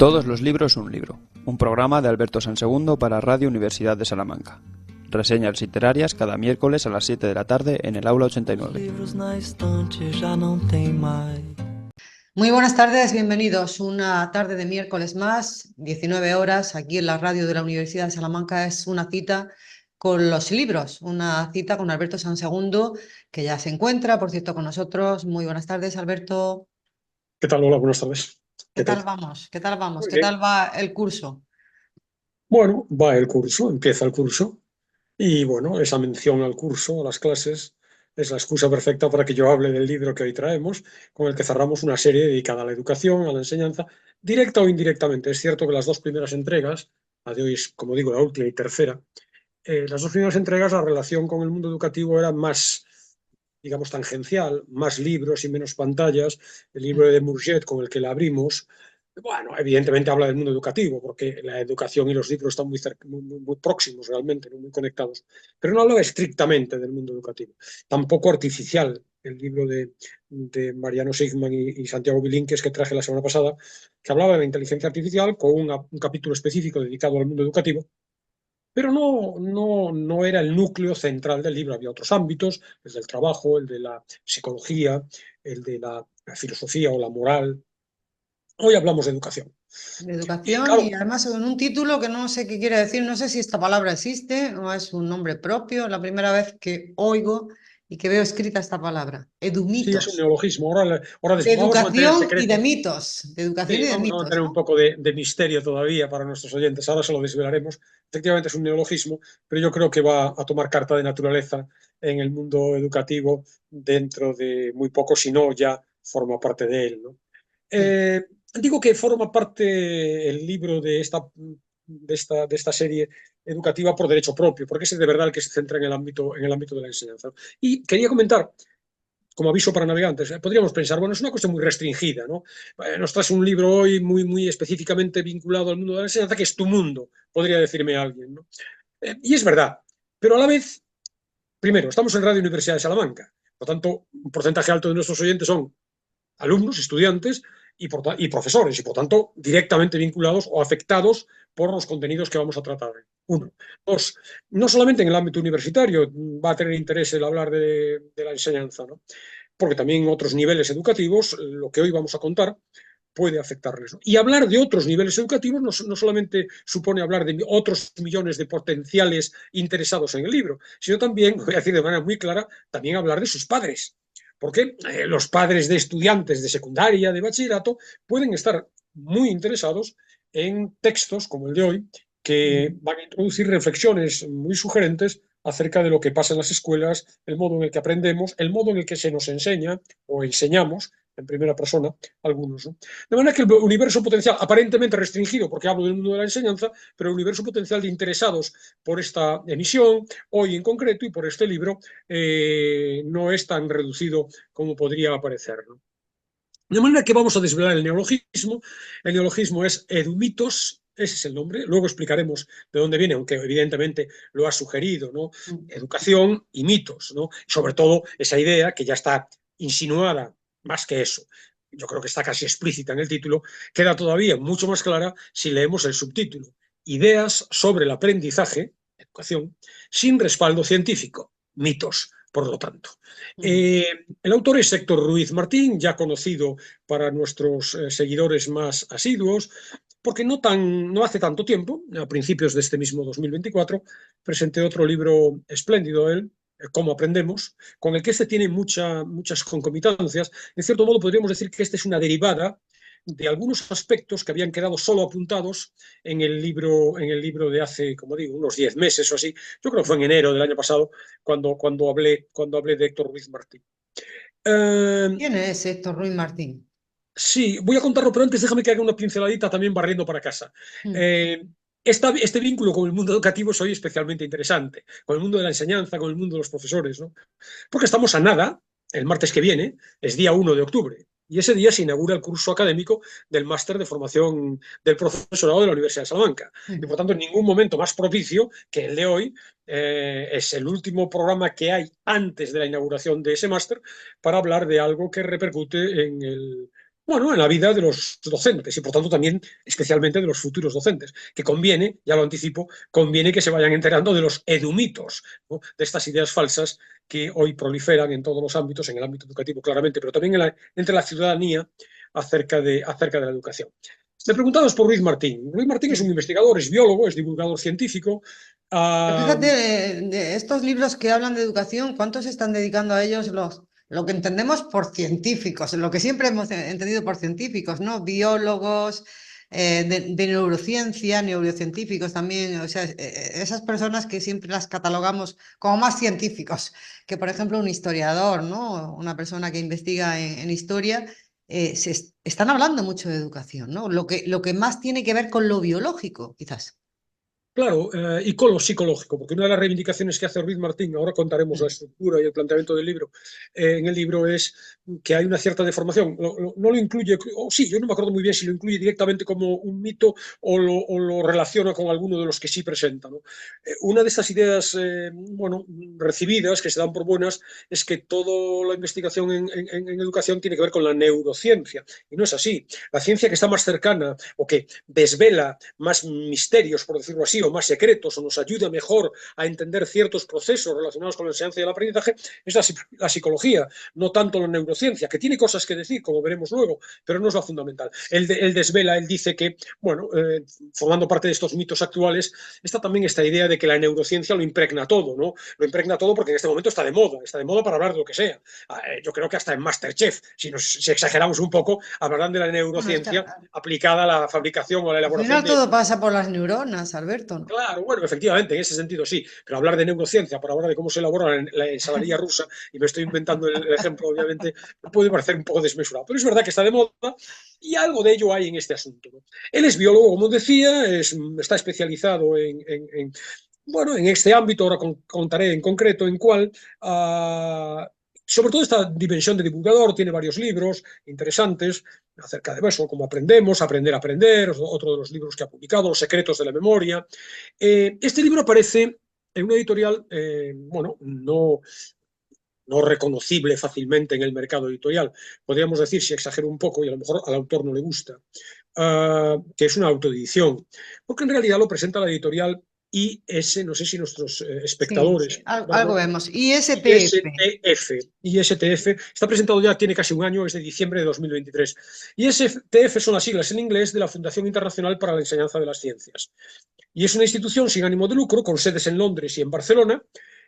Todos los libros un libro, un programa de Alberto Sansegundo para Radio Universidad de Salamanca. Reseñas literarias cada miércoles a las 7 de la tarde en el aula 89. Muy buenas tardes, bienvenidos. Una tarde de miércoles más, 19 horas, aquí en la radio de la Universidad de Salamanca. Es una cita con los libros, una cita con Alberto Sansegundo, que ya se encuentra, por cierto, con nosotros. Muy buenas tardes, Alberto. ¿Qué tal? Hola, buenas tardes. ¿Qué tal vamos? ¿Qué tal vamos? Muy ¿Qué bien. tal va el curso? Bueno, va el curso, empieza el curso y bueno, esa mención al curso, a las clases, es la excusa perfecta para que yo hable del libro que hoy traemos, con el que cerramos una serie dedicada a la educación, a la enseñanza, directa o indirectamente. Es cierto que las dos primeras entregas, la de hoy es, como digo, la última y tercera, las dos primeras entregas, la relación con el mundo educativo era más, digamos, tangencial, más libros y menos pantallas. El libro de Murget, con el que la abrimos, bueno, evidentemente habla del mundo educativo, porque la educación y los libros están muy próximos realmente, ¿no? Muy conectados. Pero no hablaba estrictamente del mundo educativo. Tampoco artificial. El libro de Mariano Sigman y Santiago Bilinkes que traje la semana pasada, que hablaba de la inteligencia artificial con un capítulo específico dedicado al mundo educativo, pero no era el núcleo central del libro. Había otros ámbitos, el del trabajo, el de la psicología, el de la filosofía o la moral. Hoy hablamos de educación. De Y educación claro, y además en un título que no sé qué quiere decir, no sé si esta palabra existe o es un nombre propio, es la primera vez que oigo y que veo escrita esta palabra, sí, es un edumitos, neologismo. Ahora de vamos a mantener el educación y de secreto. mitos, de educación Sí, y de vamos a mitos, mantener un ¿no? poco de misterio todavía para nuestros oyentes. Ahora se lo desvelaremos. Efectivamente es un neologismo, pero yo creo que va a tomar carta de naturaleza en el mundo educativo dentro de muy poco, si no ya forma parte de él, ¿no? Sí. Digo que forma parte el libro de esta serie educativa por derecho propio, porque es de verdad el que se centra en el ámbito de la enseñanza. Y quería comentar, como aviso para navegantes, podríamos pensar, bueno, es una cosa muy restringida, ¿no? Nos traes un libro hoy muy específicamente vinculado al mundo de la enseñanza, que es tu mundo, podría decirme alguien, ¿no? Y es verdad, pero a la vez, primero, estamos en Radio Universidad de Salamanca, por tanto, un porcentaje alto de nuestros oyentes son alumnos, estudiantes y profesores, y por tanto directamente vinculados o afectados por los contenidos que vamos a tratar. Uno. Dos, no solamente en el ámbito universitario va a tener interés el hablar de la enseñanza, ¿no? Porque también en otros niveles educativos, lo que hoy vamos a contar, puede afectarles, ¿no? Y hablar de otros niveles educativos no solamente supone hablar de otros millones de potenciales interesados en el libro, sino también, voy a decir de manera muy clara, también hablar de sus padres. Porque los padres de estudiantes de secundaria, de bachillerato, pueden estar muy interesados en textos como el de hoy, que van a introducir reflexiones muy sugerentes acerca de lo que pasa en las escuelas, el modo en el que aprendemos, el modo en el que se nos enseña o enseñamos en primera persona algunos, ¿no? De manera que el universo potencial, aparentemente restringido, porque hablo del mundo de la enseñanza, pero el universo potencial de interesados por esta emisión, hoy en concreto, y por este libro, no es tan reducido como podría parecer, ¿no? De manera que vamos a desvelar el neologismo. El neologismo es edumitos, ese es el nombre. Luego explicaremos de dónde viene, aunque evidentemente lo ha sugerido, ¿no? Educación y mitos, ¿no? Sobre todo esa idea que ya está insinuada, más que eso, yo creo que está casi explícita en el título, queda todavía mucho más clara si leemos el subtítulo. Ideas sobre el aprendizaje, educación, sin respaldo científico, mitos, por lo tanto. El autor es Héctor Ruiz Martín, ya conocido para nuestros seguidores más asiduos, porque no hace tanto tiempo, a principios de este mismo 2024, presenté otro libro espléndido de él, Cómo aprendemos, con el que este tiene muchas concomitancias. En cierto modo podríamos decir que esta es una derivada de algunos aspectos que habían quedado solo apuntados en el libro de hace, como digo, unos 10 meses o así. Yo creo que fue en enero del año pasado cuando hablé de Héctor Ruiz Martín. ¿Quién es Héctor Ruiz Martín? Sí, voy a contarlo, pero antes déjame que haga una pinceladita también barriendo para casa. Este vínculo con el mundo educativo es hoy especialmente interesante, con el mundo de la enseñanza, con el mundo de los profesores, ¿no? Porque estamos a nada, el martes que viene, es día 1 de octubre, y ese día se inaugura el curso académico del máster de formación del profesorado de la Universidad de Salamanca. Y por tanto, en ningún momento más propicio que el de hoy, es el último programa que hay antes de la inauguración de ese máster para hablar de algo que repercute bueno, en la vida de los docentes y por tanto también especialmente de los futuros docentes, que conviene, ya lo anticipo, conviene que se vayan enterando de los edumitos, ¿no? De estas ideas falsas que hoy proliferan en todos los ámbitos, en el ámbito educativo claramente, pero también entre la ciudadanía acerca de la educación. Me preguntabas por Ruiz Martín. Ruiz Martín es un Sí. investigador, es biólogo, es divulgador científico. Fíjate, de estos libros que hablan de educación, ¿cuántos se están dedicando a ellos lo que entendemos por científicos, lo que siempre hemos entendido por científicos, ¿no? Biólogos, de neurociencia, neurocientíficos también, o sea, esas personas que siempre las catalogamos como más científicos que, por ejemplo, un historiador, ¿no? Una persona que investiga en historia. Están hablando mucho de educación, ¿no? Lo que más tiene que ver con lo biológico, quizás. Claro, y con lo psicológico, porque una de las reivindicaciones que hace Ruiz Martín, ahora contaremos la estructura y el planteamiento del libro, en el libro es que hay una cierta deformación. No lo incluye, o sí, yo no me acuerdo muy bien si lo incluye directamente como un mito o lo relaciona con alguno de los que sí presenta, ¿no? Una de estas ideas, bueno, recibidas, que se dan por buenas, es que toda la investigación en educación tiene que ver con la neurociencia, y no es así. La ciencia que está más cercana o que desvela más misterios, por decirlo así, o más secretos, o nos ayuda mejor a entender ciertos procesos relacionados con la enseñanza y el aprendizaje, es la psicología, no tanto la neurociencia, que tiene cosas que decir, como veremos luego, pero no es lo fundamental. Él desvela, él dice que, bueno, formando parte de estos mitos actuales, está también esta idea de que la neurociencia lo impregna todo, ¿no? Lo impregna todo porque en este momento está de moda para hablar de lo que sea. Yo creo que hasta en Masterchef, si exageramos un poco, hablarán de la Bueno, es que neurociencia aplicada a la fabricación o a la al elaboración final de. todo pasa por las neuronas, Alberto, ¿no? Claro, bueno, efectivamente, en ese sentido sí, pero hablar de neurociencia por hablar de cómo se elabora la ensaladilla rusa, y me estoy inventando el ejemplo, obviamente, puede parecer un poco desmesurado, pero es verdad que está de moda y algo de ello hay en este asunto, ¿no? Él es biólogo, como decía, está especializado bueno, en este ámbito, ahora contaré en concreto en cuál. Sobre todo esta dimensión de divulgador, tiene varios libros interesantes acerca de eso, cómo aprendemos, aprender a aprender, otro de los libros que ha publicado, Los secretos de la memoria. Este libro aparece en una editorial, bueno, no reconocible fácilmente en el mercado editorial. Podríamos decir, si exagero un poco, y a lo mejor al autor no le gusta, que es una autoedición, porque en realidad lo presenta la editorial IS, no sé si nuestros Sí, sí, espectadores, algo vemos. ISTF. ISTF, está presentado ya, tiene casi un año, es de diciembre de 2023. ISTF son las siglas en inglés de la Fundación Internacional para la Enseñanza de las Ciencias. Y es una institución sin ánimo de lucro, con sedes en Londres y en Barcelona,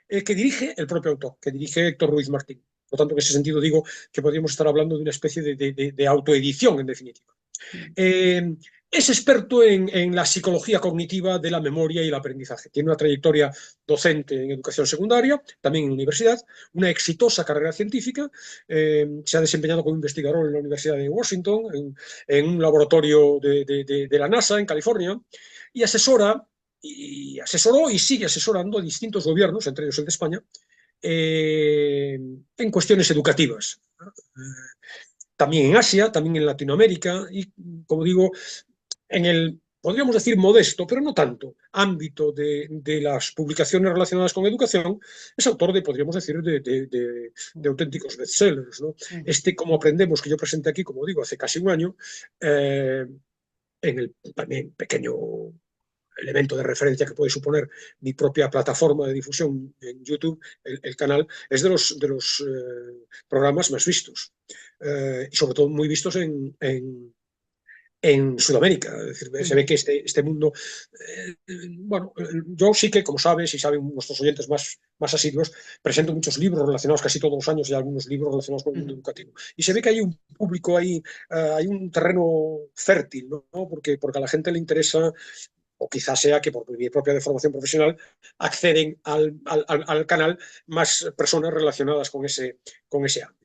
que dirige el propio autor, que dirige Héctor Ruiz Martín. Por lo tanto, en ese sentido digo que podríamos estar hablando de una especie de autoedición, en definitiva. Es experto en la psicología cognitiva de la memoria y el aprendizaje. Tiene una trayectoria docente en educación secundaria, también en universidad, una exitosa carrera científica. Se ha desempeñado como investigador en la Universidad de Washington, en un laboratorio de la NASA en California, y asesoró y sigue asesorando a distintos gobiernos, entre ellos el de España, en cuestiones educativas. También en Asia, también en Latinoamérica y, como digo, en el, podríamos decir, modesto, pero no tanto, ámbito de las publicaciones relacionadas con educación, es autor podríamos decir, de auténticos bestsellers, ¿no? Como aprendemos, que yo presenté aquí, como digo, hace casi un año, en el también pequeño elemento de referencia que puede suponer mi propia plataforma de difusión en YouTube, el canal, es de los programas más vistos. Y sobre todo muy vistos en Sudamérica. Es decir, se ve que este mundo, bueno, yo sí que, como sabes, y saben nuestros oyentes más asiduos, presento muchos libros relacionados casi todos los años y algunos libros relacionados con el mundo educativo. Y se ve que hay un público ahí, hay un terreno fértil, ¿no? Porque a la gente le interesa, o quizás sea que por mi propia deformación profesional acceden al canal más personas relacionadas con ese ámbito.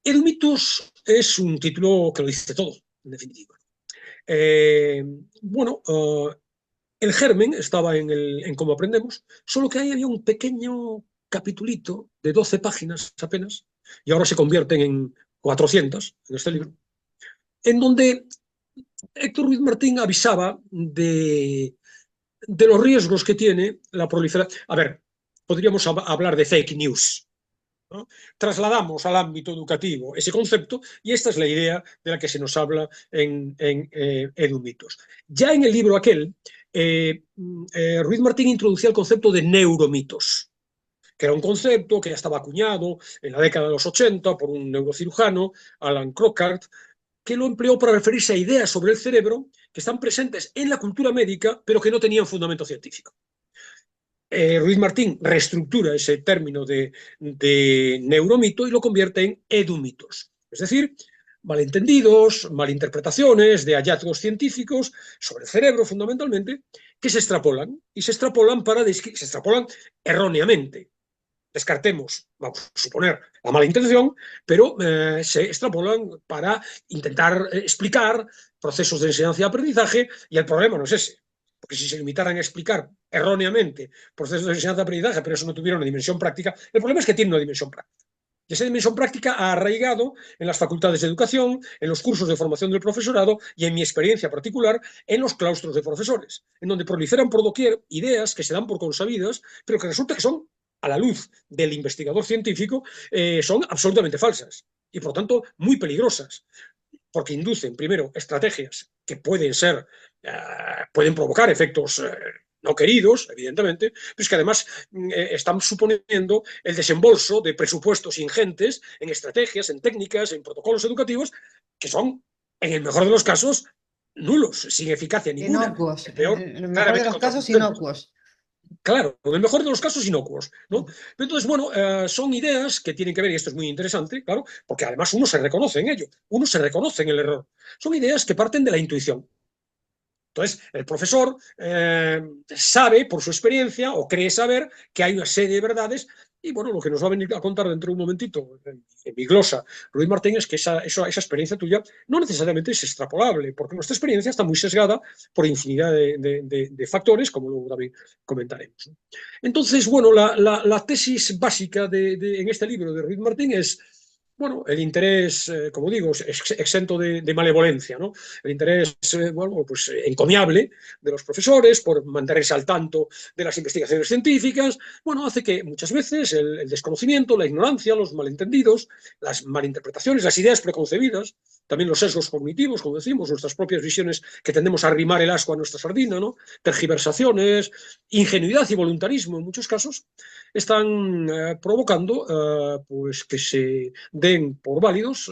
Edumitus es un título que lo dice todo, en definitiva. Bueno, el germen estaba en Cómo aprendemos, solo que ahí había un pequeño capitulito de 12 páginas apenas, y ahora se convierten en 400 en este libro, en donde Héctor Ruiz Martín avisaba de los riesgos que tiene la proliferación. A ver, podríamos hablar de fake news, ¿no? Trasladamos al ámbito educativo ese concepto y esta es la idea de la que se nos habla en Edumitos. Ya en el libro aquel, Ruiz Martín introducía el concepto de neuromitos, que era un concepto que ya estaba acuñado en la década de los 80 por un neurocirujano, Alan Crockart, que lo empleó para referirse a ideas sobre el cerebro que están presentes en la cultura médica, pero que no tenían fundamento científico. Ruiz Martín reestructura ese término de neuromito y lo convierte en edumitos. Es decir, malentendidos, malinterpretaciones de hallazgos científicos sobre el cerebro fundamentalmente, que se extrapolan erróneamente. Descartemos, vamos a suponer, la mala intención, pero se extrapolan para intentar explicar procesos de enseñanza y aprendizaje, y el problema no es ese. Porque si se limitaran a explicar erróneamente procesos de enseñanza y aprendizaje, pero eso no tuviera una dimensión práctica, el problema es que tiene una dimensión práctica. Y esa dimensión práctica ha arraigado en las facultades de educación, en los cursos de formación del profesorado y, en mi experiencia particular, en los claustros de profesores, en donde proliferan por doquier ideas que se dan por consabidas, pero que resulta que son, a la luz del investigador científico, son absolutamente falsas y, por tanto, muy peligrosas, porque inducen, primero, estrategias que pueden provocar efectos no queridos, evidentemente, pero es que además están suponiendo el desembolso de presupuestos ingentes en estrategias, en técnicas, en protocolos educativos, que son, en el mejor de los casos, nulos, sin eficacia ninguna. Inocuos, Peor, en el mejor de los casos, inocuos. Claro, en el mejor de los casos inocuos, ¿no? Pero entonces, bueno, son ideas que tienen que ver, y esto es muy interesante, claro, porque además uno se reconoce en ello, uno se reconoce en el error. Son ideas que parten de la intuición. Entonces, el profesor sabe por su experiencia o cree saber que hay una serie de verdades y, bueno, lo que nos va a venir a contar dentro de un momentito en mi glosa Ruiz Martín es que esa experiencia tuya no necesariamente es extrapolable, porque nuestra experiencia está muy sesgada por infinidad de factores, como luego también comentaremos. Entonces, bueno, la tesis básica en este libro de Ruiz Martín es, bueno, el interés, como digo, exento de malevolencia, ¿no? El interés, bueno, pues encomiable de los profesores por mantenerse al tanto de las investigaciones científicas, bueno, hace que muchas veces el desconocimiento, la ignorancia, los malentendidos, las malinterpretaciones, las ideas preconcebidas, también los sesgos cognitivos, como decimos, nuestras propias visiones que tendemos a arrimar el ascua a nuestra sardina, ¿no? Tergiversaciones, ingenuidad y voluntarismo en muchos casos, están provocando pues que se den por válidos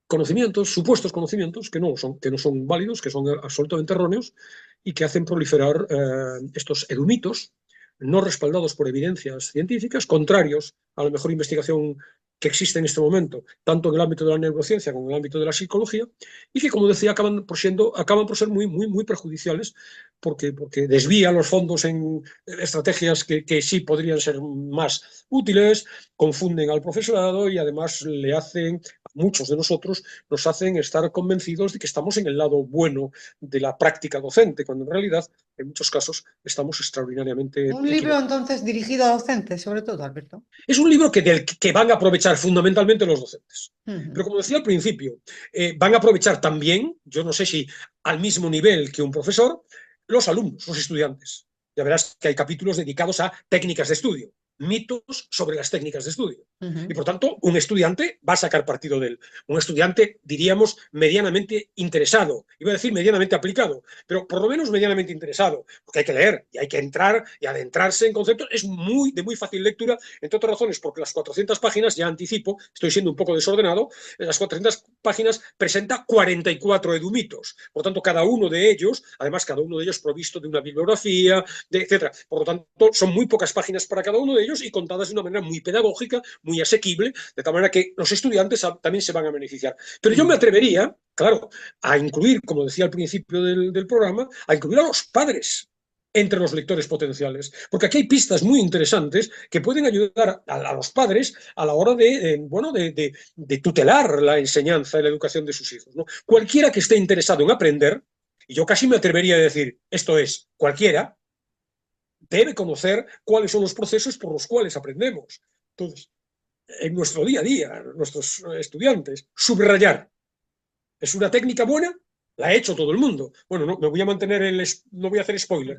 conocimientos, supuestos conocimientos que no son válidos, que son absolutamente erróneos y que hacen proliferar estos edumitos no respaldados por evidencias científicas, contrarios a la mejor investigación que existe en este momento, tanto en el ámbito de la neurociencia como en el ámbito de la psicología, y que, como decía, acaban por ser muy, muy, muy perjudiciales porque desvían los fondos en estrategias que sí podrían ser más útiles, confunden al profesorado y además le hacen, a muchos de nosotros, nos hacen estar convencidos de que estamos en el lado bueno de la práctica docente, cuando en realidad, en muchos casos, estamos extraordinariamente Un libro entonces dirigido a docentes, sobre todo, Alberto. Es un libro que van a aprovechar fundamentalmente los docentes. Pero como decía al principio, van a aprovechar también, yo no sé si al mismo nivel que un profesor, los alumnos, los estudiantes. Ya verás que hay capítulos dedicados a técnicas de estudio, mitos sobre las técnicas de estudio. Y por tanto, un estudiante va a sacar partido de él. Un estudiante, diríamos, medianamente interesado. Iba a decir medianamente aplicado, pero por lo menos medianamente interesado, porque hay que leer y hay que entrar y adentrarse en conceptos. Es de muy fácil lectura, entre otras razones, porque las 400 páginas, ya anticipo, estoy siendo un poco desordenado, las 400 páginas presenta 44 edumitos. Por tanto, cada uno de ellos, además cada uno de ellos provisto de una bibliografía, etc. Por lo tanto, son muy pocas páginas para cada uno de ellos y contadas de una manera muy pedagógica, muy asequible, de tal manera que los estudiantes también se van a beneficiar. Pero yo me atrevería, claro, a incluir, como decía al principio del programa, a incluir a los padres entre los lectores potenciales, porque aquí hay pistas muy interesantes que pueden ayudar a los padres a la hora de tutelar la enseñanza y la educación de sus hijos, ¿no? Cualquiera que esté interesado en aprender, y yo casi me atrevería a decir, esto es, cualquiera, debe conocer cuáles son los procesos por los cuales aprendemos. Entonces, en nuestro día a día, nuestros estudiantes, subrayar. ¿Es una técnica buena? La ha hecho todo el mundo. Bueno, no, me voy a mantener no voy a hacer spoiler,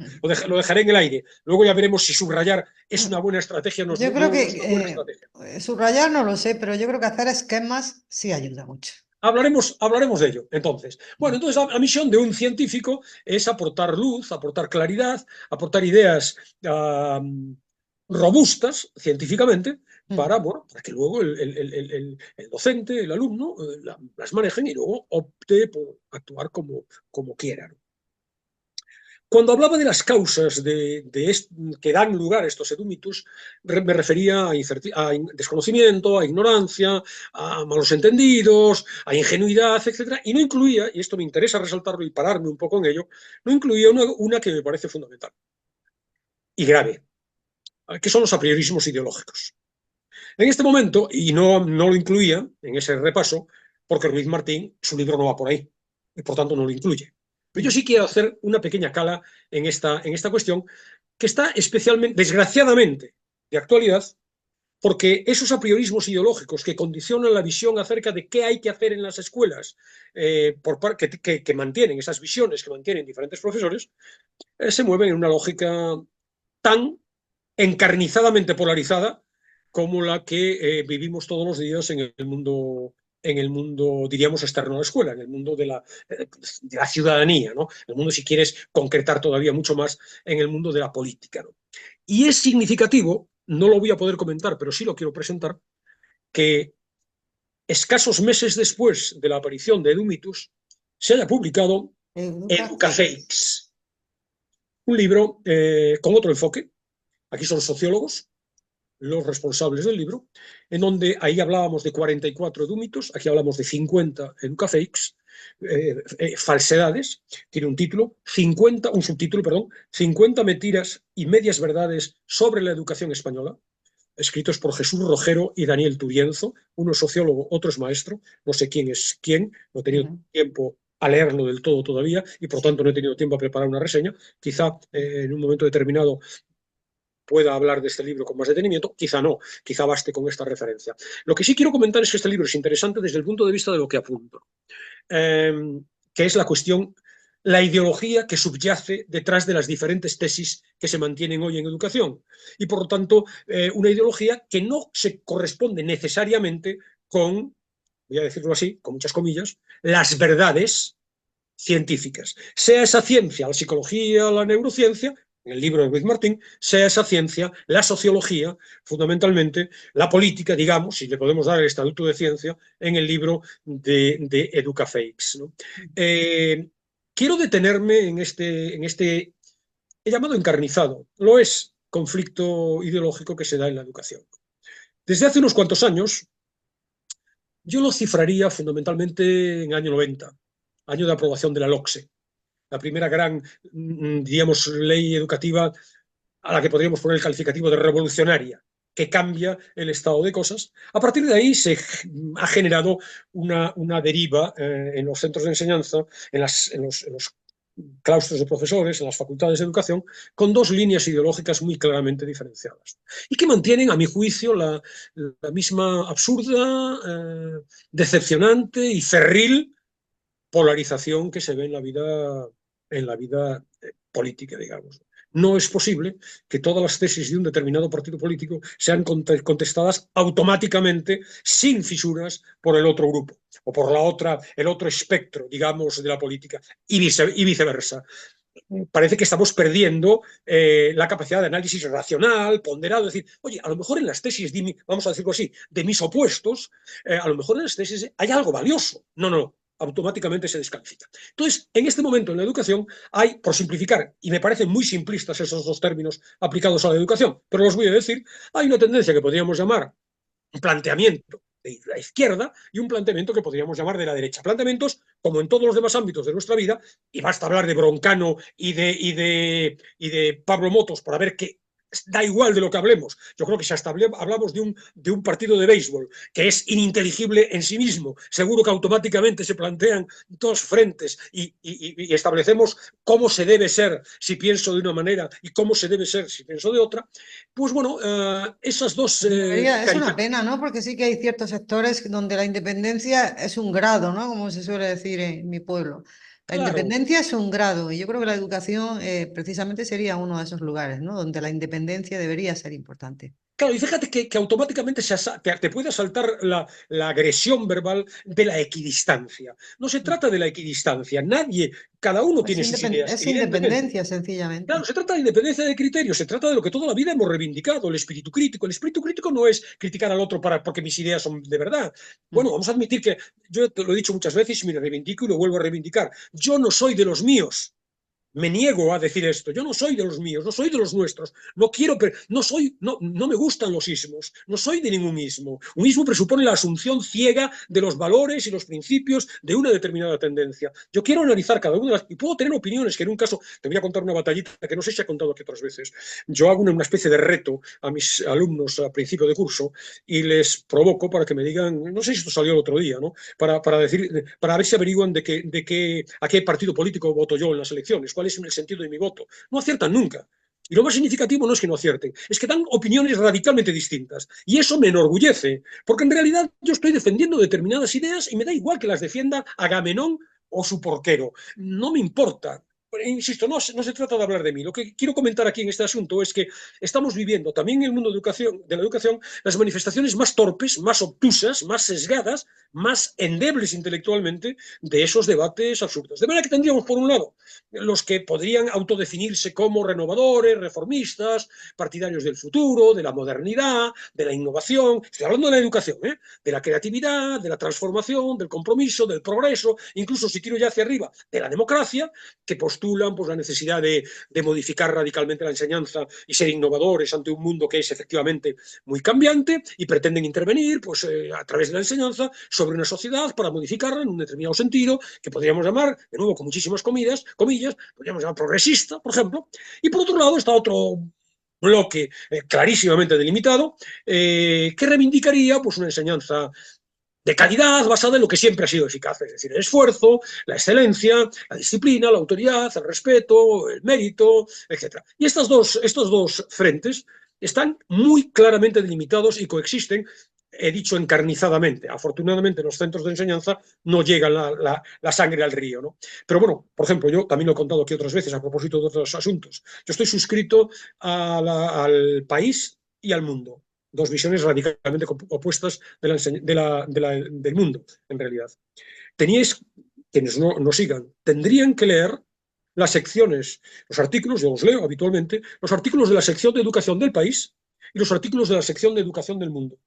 lo dejaré en el aire. Luego ya veremos si subrayar es una buena estrategia o no, Yo creo no es una buena que estrategia. subrayar no lo sé, pero yo creo que hacer esquemas sí ayuda mucho. Hablaremos de ello, entonces. Bueno, entonces la misión de un científico es aportar luz, aportar claridad, aportar ideas robustas científicamente para que luego el docente, el alumno, las manejen y luego opte por actuar como quiera, ¿no? Cuando hablaba de las causas que dan lugar a estos edúmitos, me refería a desconocimiento, a ignorancia, a malos entendidos, a ingenuidad, etc. Y no incluía, y esto me interesa resaltarlo y pararme un poco en ello, no incluía una que me parece fundamental y grave, que son los apriorismos ideológicos. En este momento, y no lo incluía en ese repaso, porque Ruiz Martín, su libro no va por ahí, y por tanto no lo incluye. Pero yo sí quiero hacer una pequeña cala en esta cuestión, que está especialmente, desgraciadamente, de actualidad, porque esos apriorismos ideológicos que condicionan la visión acerca de qué hay que hacer en las escuelas, que mantienen esas visiones que mantienen diferentes profesores, se mueven en una lógica tan encarnizadamente polarizada como la que vivimos todos los días en el mundo, diríamos, externo a la escuela, en el mundo de la ciudadanía, ¿no? El mundo, si quieres concretar todavía mucho más, en el mundo de la política, ¿no? Y es significativo, no lo voy a poder comentar, pero sí lo quiero presentar, que escasos meses después de la aparición de Edumitus, se haya publicado Educafakes, un libro con otro enfoque. Aquí son sociólogos los responsables del libro, en donde ahí hablábamos de 44 edúmitos, aquí hablamos de 50 educafakes, falsedades, tiene un subtítulo, perdón, 50 mentiras y medias verdades sobre la educación española, escritos por Jesús Rojero y Daniel Turienzo, uno es sociólogo, otro es maestro, no sé quién es quién, no he tenido tiempo a leerlo del todo todavía y por tanto no he tenido tiempo a preparar una reseña, quizá en un momento determinado pueda hablar de este libro con más detenimiento, quizá no, quizá baste con esta referencia. Lo que sí quiero comentar es que este libro es interesante desde el punto de vista de lo que apunto, que es la cuestión, la ideología que subyace detrás de las diferentes tesis que se mantienen hoy en educación. Y por lo tanto, una ideología que no se corresponde necesariamente con, voy a decirlo así, con muchas comillas, las verdades científicas. Sea esa ciencia la psicología, la neurociencia, en el libro de Ruiz Martín, sea esa ciencia la sociología, fundamentalmente la política, digamos, si le podemos dar el estatuto de ciencia, en el libro de Educafakes, ¿no? Quiero detenerme en este he llamado encarnizado, lo es, conflicto ideológico que se da en la educación. Desde hace unos cuantos años, yo lo cifraría fundamentalmente en el año 90, año de aprobación de la LOCSE, la primera gran, diríamos, ley educativa a la que podríamos poner el calificativo de revolucionaria, que cambia el estado de cosas. A partir de ahí se ha generado una deriva en los centros de enseñanza, en los claustros de profesores, en las facultades de educación, con dos líneas ideológicas muy claramente diferenciadas y que mantienen, a mi juicio, la misma absurda, decepcionante y cerril polarización que se ve en la vida política, digamos. No es posible que todas las tesis de un determinado partido político sean contestadas automáticamente, sin fisuras, por el otro grupo o por el otro espectro, digamos, de la política y viceversa. Parece que estamos perdiendo la capacidad de análisis racional, ponderado, es decir, oye, a lo mejor en las tesis, vamos a decirlo así, de mis opuestos, a lo mejor en las tesis hay algo valioso. No, automáticamente se descalifica. Entonces, en este momento en la educación hay, por simplificar, y me parecen muy simplistas esos dos términos aplicados a la educación, pero los voy a decir, hay una tendencia que podríamos llamar un planteamiento de la izquierda y un planteamiento que podríamos llamar de la derecha. Planteamientos, como en todos los demás ámbitos de nuestra vida, y basta hablar de Broncano y de Pablo Motos para ver que da igual de lo que hablemos. Yo creo que si hasta hablamos de un partido de béisbol que es ininteligible en sí mismo, seguro que automáticamente se plantean dos frentes y establecemos cómo se debe ser si pienso de una manera y cómo se debe ser si pienso de otra. Pues bueno, esas dos... Es una pena, ¿no? Porque sí que hay ciertos sectores donde la independencia es un grado, ¿no? Como se suele decir en mi pueblo. La Claro. independencia es un grado y yo creo que la educación precisamente sería uno de esos lugares, ¿no? Donde la independencia debería ser importante. Claro, y fíjate que automáticamente te puede asaltar la agresión verbal de la equidistancia. No se trata de la equidistancia, cada uno tiene sus ideas, Es evidentemente. independencia, Claro, sencillamente. se trata de independencia de criterio, se trata de lo que toda la vida hemos reivindicado, el espíritu crítico. El espíritu crítico no es criticar al otro porque mis ideas son de verdad. Bueno, vamos a admitir que yo te lo he dicho muchas veces y me lo reivindico y lo vuelvo a reivindicar. Yo no soy de los míos. Me niego a decir esto. Yo no soy de los míos, no soy de los nuestros. No quiero, no me gustan los ismos. No soy de ningún ismo. Un ismo presupone la asunción ciega de los valores y los principios de una determinada tendencia. Yo quiero analizar cada una de las y puedo tener opiniones que en un caso te voy a contar una batallita que no sé si he contado aquí otras veces. Yo hago una especie de reto a mis alumnos a principio de curso y les provoco para que me digan, no sé si esto salió el otro día, ¿no? Para ver si averiguan a qué partido político voto yo en las elecciones, cuál es el sentido de mi voto. No aciertan nunca. Y lo más significativo no es que no acierten, es que dan opiniones radicalmente distintas. Y eso me enorgullece, porque en realidad yo estoy defendiendo determinadas ideas y me da igual que las defienda Agamenón o su porquero. No me importa. Insisto, no se trata de hablar de mí. Lo que quiero comentar aquí en este asunto es que estamos viviendo también en el mundo de la educación las manifestaciones más torpes, más obtusas, más sesgadas, más endebles intelectualmente de esos debates absurdos. De manera que tendríamos, por un lado, los que podrían autodefinirse como renovadores, reformistas, partidarios del futuro, de la modernidad, de la innovación. Estoy hablando de la educación, de la creatividad, de la transformación, del compromiso, del progreso, incluso si tiro ya hacia arriba, de la democracia, que postulan pues, la necesidad de modificar radicalmente la enseñanza y ser innovadores ante un mundo que es efectivamente muy cambiante y pretenden intervenir pues, a través de la enseñanza sobre una sociedad para modificarla en un determinado sentido que podríamos llamar, de nuevo con muchísimas comillas, podríamos llamar progresista, por ejemplo. Y por otro lado está otro bloque clarísimamente delimitado que reivindicaría pues, una enseñanza de calidad basada en lo que siempre ha sido eficaz, es decir, el esfuerzo, la excelencia, la disciplina, la autoridad, el respeto, el mérito, etc. Y estos dos frentes están muy claramente delimitados y coexisten, he dicho encarnizadamente. Afortunadamente en los centros de enseñanza no llega la sangre al río, ¿no? Pero bueno, por ejemplo, yo también lo he contado aquí otras veces a propósito de otros asuntos. Yo estoy suscrito al País y al Mundo, dos visiones radicalmente opuestas del mundo, en realidad. Quienes no sigan, tendrían que leer las secciones, los artículos, yo los leo habitualmente, los artículos de la sección de educación del País y los artículos de la sección de educación del Mundo.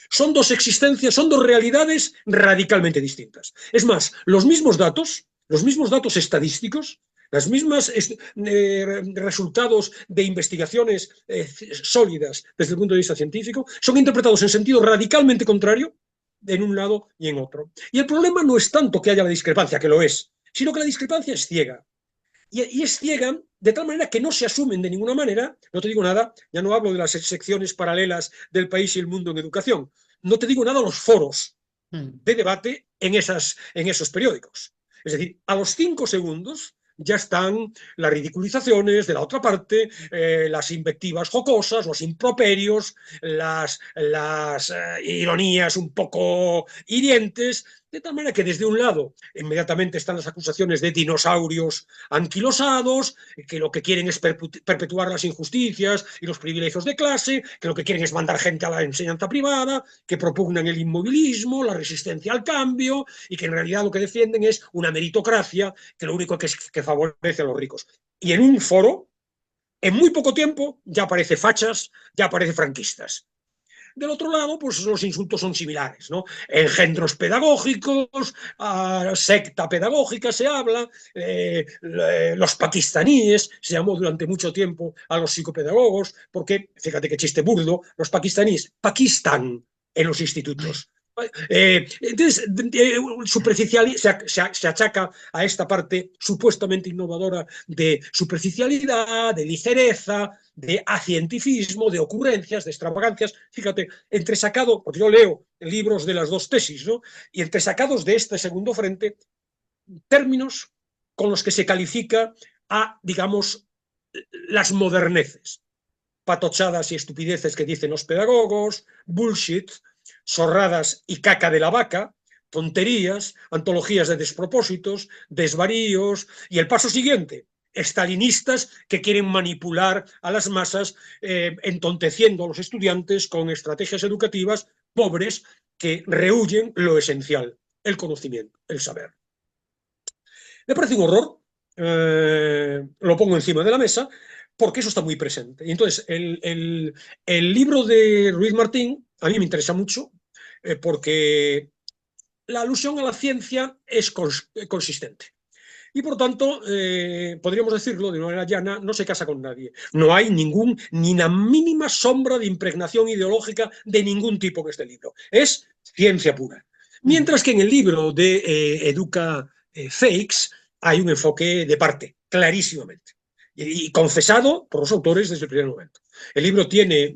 Son dos existencias, son dos realidades radicalmente distintas. Es más, los mismos datos estadísticos, los mismos resultados de investigaciones sólidas desde el punto de vista científico, son interpretados en sentido radicalmente contrario en un lado y en otro. Y el problema no es tanto que haya la discrepancia, que lo es, sino que la discrepancia es ciega. Y es ciega de tal manera que no se asumen de ninguna manera, no te digo nada, ya no hablo de las secciones paralelas del País y el Mundo en educación, no te digo nada los foros de debate en esos periódicos. Es decir, a los 5 segundos ya están las ridiculizaciones de la otra parte, las invectivas jocosas, los improperios, las ironías un poco hirientes, de tal manera que desde un lado inmediatamente están las acusaciones de dinosaurios anquilosados, que lo que quieren es perpetuar las injusticias y los privilegios de clase, que lo que quieren es mandar gente a la enseñanza privada, que propugnan el inmovilismo, la resistencia al cambio y que en realidad lo que defienden es una meritocracia que lo único que favorece a los ricos. Y en un foro, en muy poco tiempo, ya aparece fachas, ya aparece franquistas. Del otro lado, pues los insultos son similares, ¿no? Engendros pedagógicos, secta pedagógica se habla, los pakistaníes, se llamó durante mucho tiempo a los psicopedagogos, porque, fíjate qué chiste burdo, los pakistaníes, Pakistán en los institutos. Entonces, se achaca a esta parte supuestamente innovadora de superficialidad, de ligereza, de acientifismo, de ocurrencias, de extravagancias. Fíjate, entresacado, porque yo leo libros de las dos tesis, ¿no? Y entresacados de este segundo frente, términos con los que se califica a, digamos, las moderneces, patochadas y estupideces que dicen los pedagogos, bullshit, zorradas y caca de la vaca, tonterías, antologías de despropósitos, desvaríos, y el paso siguiente, estalinistas que quieren manipular a las masas, entonteciendo a los estudiantes con estrategias educativas pobres que rehuyen lo esencial, el conocimiento, el saber. Me parece un horror, lo pongo encima de la mesa, porque eso está muy presente. Y entonces, el libro de Ruiz Martín a mí me interesa mucho, porque la alusión a la ciencia es consistente. Y por tanto, podríamos decirlo de una manera llana, no se casa con nadie. No hay ni una mínima sombra de impregnación ideológica de ningún tipo en este libro. Es ciencia pura. Mientras que en el libro de Educa Fakes hay un enfoque de parte, clarísimamente. Y confesado por los autores desde el primer momento. El libro tiene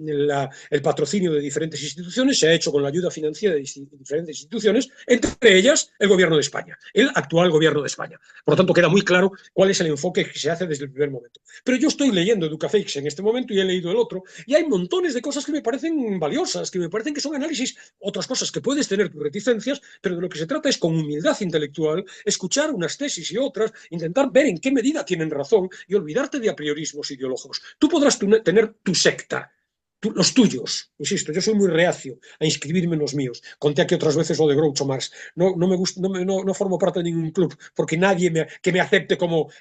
el patrocinio de diferentes instituciones, se ha hecho con la ayuda financiera de diferentes instituciones, entre ellas el gobierno de España, el actual gobierno de España. Por lo tanto, queda muy claro cuál es el enfoque que se hace desde el primer momento. Pero yo estoy leyendo Educafakes en este momento y he leído el otro, y hay montones de cosas que me parecen valiosas, que me parecen que son análisis, otras cosas que puedes tener tus reticencias, pero de lo que se trata es con humildad intelectual, escuchar unas tesis y otras, intentar ver en qué medida tienen razón y olvidarte de apriorismos ideológicos. Tú podrás tener tu secta, los tuyos, insisto, yo soy muy reacio a inscribirme en los míos. Conté aquí otras veces lo de Groucho Marx. No me gusta, no formo parte de ningún club porque nadie que me acepte como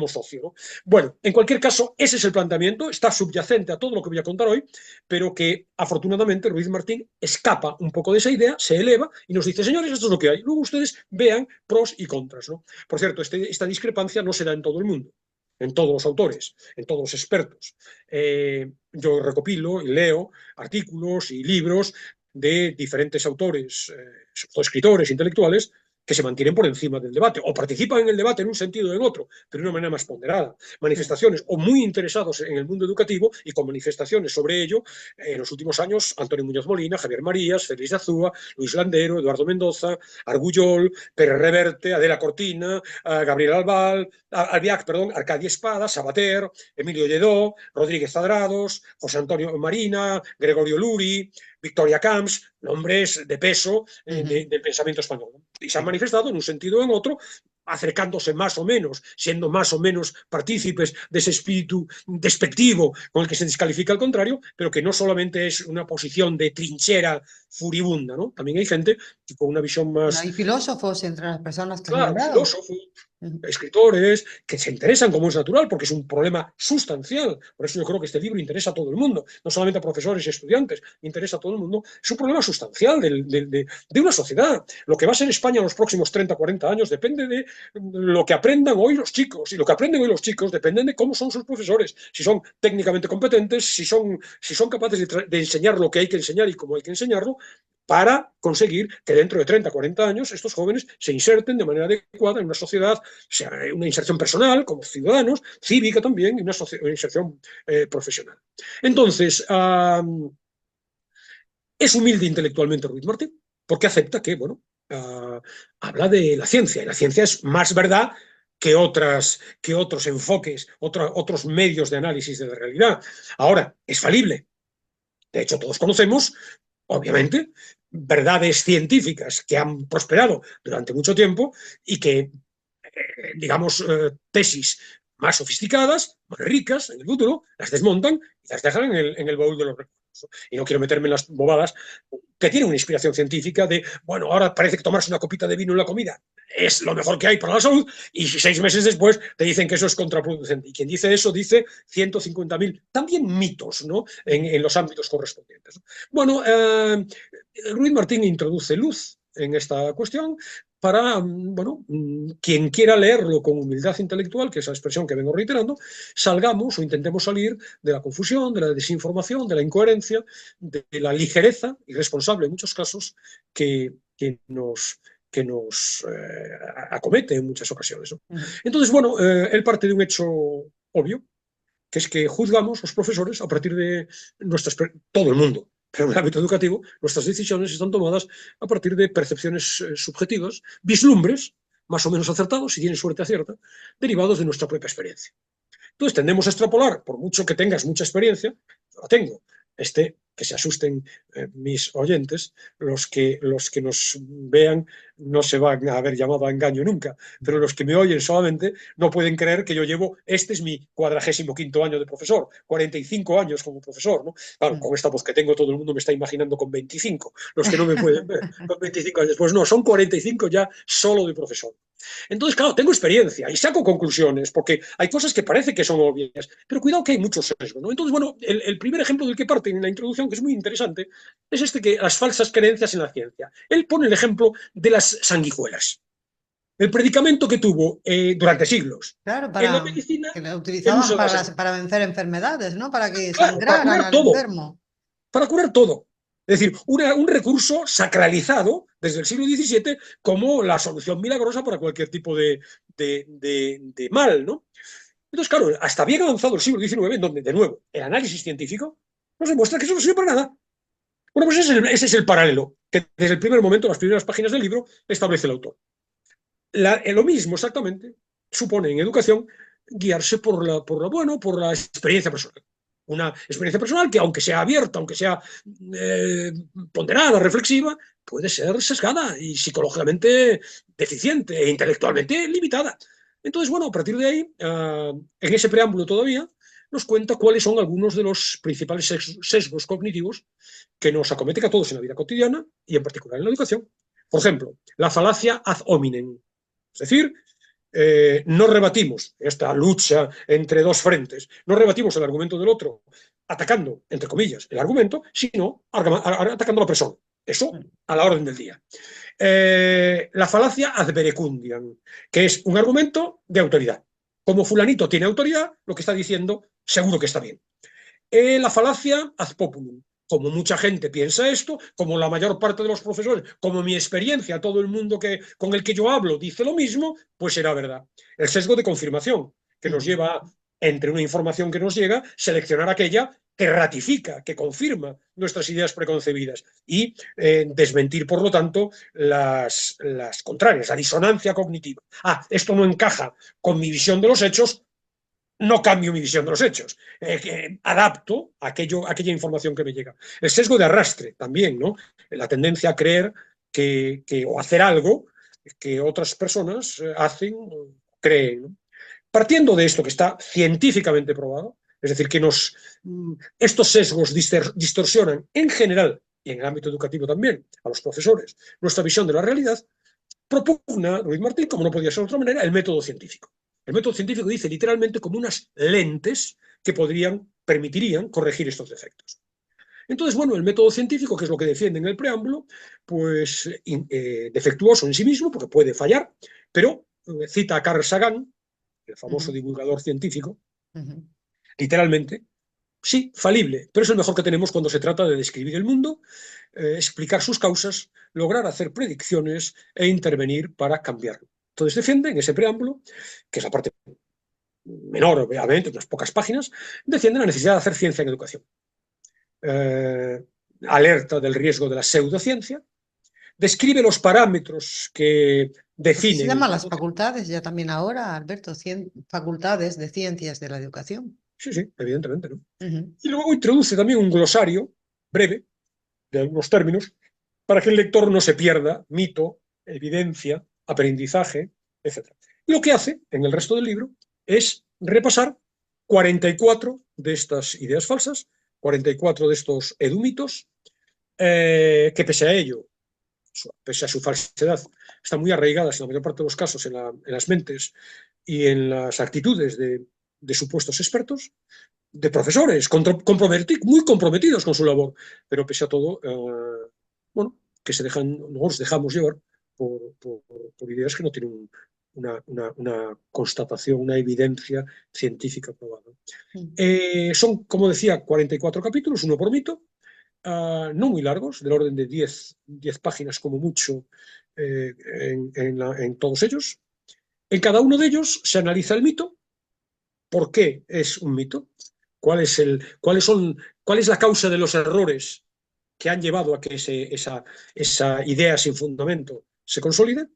socio, ¿no? Bueno, en cualquier caso, ese es el planteamiento, está subyacente a todo lo que voy a contar hoy, pero que afortunadamente Ruiz Martín escapa un poco de esa idea, se eleva y nos dice, señores, esto es lo que hay. Luego ustedes vean pros y contras, ¿no? Por cierto, esta discrepancia no se da en todo el mundo, en todos los autores, en todos los expertos. Yo recopilo y leo artículos y libros de diferentes autores, escritores, intelectuales, que se mantienen por encima del debate, o participan en el debate en un sentido o en otro, pero de una manera más ponderada. Manifestaciones, o muy interesados en el mundo educativo, y con manifestaciones sobre ello, en los últimos años, Antonio Muñoz Molina, Javier Marías, Félix de Azúa, Luis Landero, Eduardo Mendoza, Argullol, Pérez Reverte, Adela Cortina, Gabriel Albiac, Arcadia Espada, Sabater, Emilio Lledó, Rodríguez Zadrados, José Antonio Marina, Gregorio Luri, Victoria Camps, nombres de peso del pensamiento español. Y se han manifestado en un sentido o en otro, acercándose más o menos, siendo más o menos partícipes de ese espíritu despectivo con el que se descalifica al contrario, pero que no solamente es una posición de trinchera furibunda, ¿no? También hay gente que con una visión más... Hay filósofos entre las personas que has Claro, nombrado. filósofos, escritores que se interesan, como es natural, porque es un problema sustancial. Por eso yo creo que este libro interesa a todo el mundo, no solamente a profesores y estudiantes, interesa a todo el mundo. Es un problema sustancial de una sociedad. Lo que va a ser España en los próximos 30, 40 años depende de lo que aprendan hoy los chicos. Y lo que aprenden hoy los chicos depende de cómo son sus profesores, si son técnicamente competentes, si son capaces de enseñar lo que hay que enseñar y cómo hay que enseñarlo, para conseguir que dentro de 30, 40 años estos jóvenes se inserten de manera adecuada en una sociedad, sea una inserción personal como ciudadanos, cívica también, y una inserción profesional. Entonces, es humilde intelectualmente Ruiz Martín, porque acepta que, bueno, habla de la ciencia, y la ciencia es más verdad que otros enfoques, otros medios de análisis de la realidad. Ahora, es falible. De hecho, todos conocemos, obviamente, verdades científicas que han prosperado durante mucho tiempo y que, digamos, tesis más sofisticadas, más ricas en el futuro, las desmontan y las dejan en el baúl de los recuerdos. Y no quiero meterme en las bobadas que tienen una inspiración científica de, bueno, ahora parece que tomarse una copita de vino en la comida es lo mejor que hay para la salud, y 6 meses después te dicen que eso es contraproducente. Y quien dice eso dice 150.000, también mitos, ¿no? en los ámbitos correspondientes, ¿no? Bueno, Ruiz Martín introduce luz en esta cuestión para, bueno, quien quiera leerlo con humildad intelectual, que es la expresión que vengo reiterando, salgamos o intentemos salir de la confusión, de la desinformación, de la incoherencia, de la ligereza irresponsable en muchos casos que nos acomete en muchas ocasiones, ¿no? Entonces, bueno, él parte de un hecho obvio, que es que juzgamos los profesores a partir de todo el mundo, pero en el ámbito educativo nuestras decisiones están tomadas a partir de percepciones subjetivas, vislumbres, más o menos acertados, si tienes suerte acierta, derivados de nuestra propia experiencia. Entonces tendemos a extrapolar, por mucho que tengas mucha experiencia, yo la tengo, que se asusten mis oyentes, los que nos vean no se van a haber llamado a engaño nunca, pero los que me oyen solamente no pueden creer que yo llevo, este es mi 45º año de profesor, 45 años como profesor, ¿no? Claro, con esta voz que tengo todo el mundo me está imaginando con 25, los que no me pueden ver con 25 años, pues no, son 45 ya solo de profesor. Entonces, claro, tengo experiencia y saco conclusiones, porque hay cosas que parece que son obvias, pero cuidado que hay muchos sesgos, ¿no? Entonces, bueno, el primer ejemplo del que parte en la introducción, que es muy interesante, es que las falsas creencias en la ciencia. Él pone el ejemplo de las sanguijuelas. El predicamento que tuvo durante siglos Claro, en la medicina, que lo el uso utilizaban de la sanguijuela. para vencer enfermedades, ¿no? Para que Claro, para sangraran curar al todo. enfermo. Para curar todo. Es decir, un recurso sacralizado desde el siglo XVII como la solución milagrosa para cualquier tipo de mal, ¿no? Entonces, claro, hasta bien avanzado el siglo XIX, en donde, de nuevo, el análisis científico nos demuestra que eso no sirve para nada. Bueno, pues ese es el paralelo que desde el primer momento, las primeras páginas del libro, establece el autor. Lo mismo exactamente supone en educación guiarse por la experiencia personal. Una experiencia personal que, aunque sea abierta, aunque sea ponderada, reflexiva, puede ser sesgada y psicológicamente deficiente e intelectualmente limitada. Entonces, bueno, a partir de ahí, en ese preámbulo todavía, nos cuenta cuáles son algunos de los principales sesgos cognitivos que nos acometen a todos en la vida cotidiana y en particular en la educación. Por ejemplo, la falacia ad hominem. Es decir, no rebatimos esta lucha entre dos frentes, no rebatimos el argumento del otro atacando, entre comillas, el argumento, sino atacando a la persona. Eso a la orden del día. La falacia ad verecundiam, que es un argumento de autoridad. Como fulanito tiene autoridad, lo que está diciendo seguro que está bien. La falacia ad populum. Como mucha gente piensa esto, como la mayor parte de los profesores, como mi experiencia, todo el mundo con el que yo hablo dice lo mismo, pues será verdad. El sesgo de confirmación, que nos lleva, entre una información que nos llega, seleccionar aquella que ratifica, que confirma nuestras ideas preconcebidas y desmentir, por lo tanto, las contrarias, la disonancia cognitiva. Esto no encaja con mi visión de los hechos, no cambio mi visión de los hechos, adapto aquella información que me llega. El sesgo de arrastre también, ¿no? La tendencia a creer o hacer algo que otras personas hacen o creen, ¿no? Partiendo de esto que está científicamente probado, es decir, que estos sesgos distorsionan en general, y en el ámbito educativo también, a los profesores, nuestra visión de la realidad, propugna Ruiz Martín, como no podía ser de otra manera, el método científico. El método científico dice literalmente como unas lentes que permitirían corregir estos defectos. Entonces, bueno, el método científico, que es lo que defiende en el preámbulo, pues defectuoso en sí mismo, porque puede fallar, pero cita a Carl Sagan, el famoso divulgador científico, literalmente, sí, falible, pero es el mejor que tenemos cuando se trata de describir el mundo, explicar sus causas, lograr hacer predicciones e intervenir para cambiarlo. Entonces defiende en ese preámbulo, que es la parte menor, obviamente, unas pocas páginas, defiende la necesidad de hacer ciencia en educación. Alerta del riesgo de la pseudociencia, describe los parámetros que definen... Se llaman las facultades ya también ahora, Alberto, facultades de ciencias de la educación. Sí, evidentemente, ¿no? Y luego introduce también un glosario breve de algunos términos para que el lector no se pierda mito, evidencia, aprendizaje, etc. Y lo que hace en el resto del libro es repasar 44 de estas ideas falsas, 44 de estos edumitos, que pese a ello, pese a su falsedad, están muy arraigadas en la mayor parte de los casos en las mentes y en las actitudes de supuestos expertos, de profesores muy comprometidos con su labor, pero pese a todo, bueno, que nos dejamos llevar por ideas que no tienen una constatación, una evidencia científica probada. Son, como decía, 44 capítulos, uno por mito, no muy largos, del orden de 10 páginas como mucho en todos ellos. En cada uno de ellos se analiza el mito, por qué es un mito, cuál es la causa de los errores que han llevado a que esa idea sin fundamento se consolide.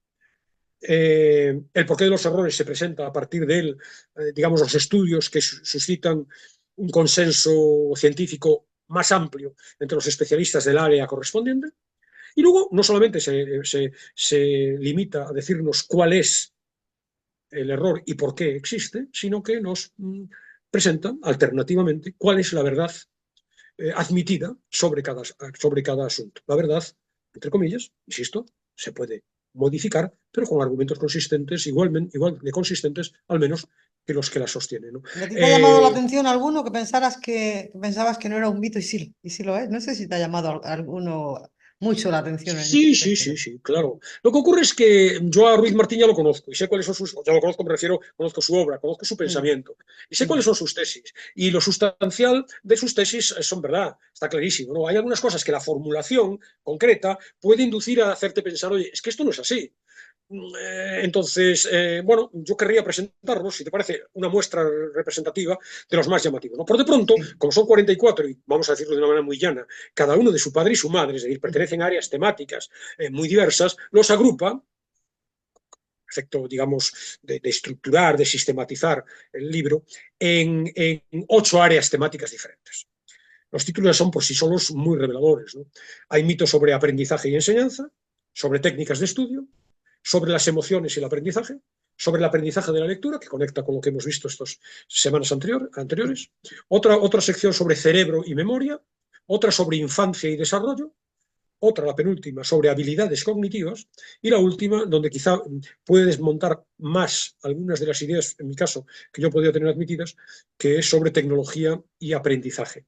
El porqué de los errores se presenta a partir de él, digamos, los estudios que suscitan un consenso científico más amplio entre los especialistas del área correspondiente. Y luego no solamente se limita a decirnos cuál es el error y por qué existe, sino que nos presenta alternativamente cuál es la verdad admitida sobre cada asunto. La verdad, entre comillas, insisto, se puede modificar, pero con argumentos consistentes, igual de consistentes, al menos, que los que la sostienen, ¿no? ¿Y a ti te ha llamado la atención alguno que pensabas que no era un mito y sí lo es? No sé si te ha llamado alguno mucho la atención en ese sentido. Sí, claro. Lo que ocurre es que yo a Ruiz Martín ya lo conozco y sé cuáles son sus, ya lo conozco, me refiero, conozco su obra, conozco su pensamiento y sé cuáles son sus tesis. Y lo sustancial de sus tesis son verdad, está clarísimo, ¿no? Hay algunas cosas que la formulación concreta puede inducir a hacerte pensar, oye, es que esto no es así. Entonces, bueno, yo querría presentarlos, si te parece, una muestra representativa de los más llamativos, ¿no? Por de pronto, como son 44, y vamos a decirlo de una manera muy llana, cada uno de su padre y su madre, es decir, pertenecen a áreas temáticas muy diversas, los agrupa, efecto, digamos, de estructurar, de sistematizar el libro, en 8 áreas temáticas diferentes. Los títulos son por sí solos muy reveladores, ¿no? Hay mitos sobre aprendizaje y enseñanza, sobre técnicas de estudio, sobre las emociones y el aprendizaje, sobre el aprendizaje de la lectura, que conecta con lo que hemos visto estas semanas anteriores, otra sección sobre cerebro y memoria, otra sobre infancia y desarrollo, otra, la penúltima, sobre habilidades cognitivas, y la última, donde quizá puede desmontar más algunas de las ideas, en mi caso, que yo podría tener admitidas, que es sobre tecnología y aprendizaje.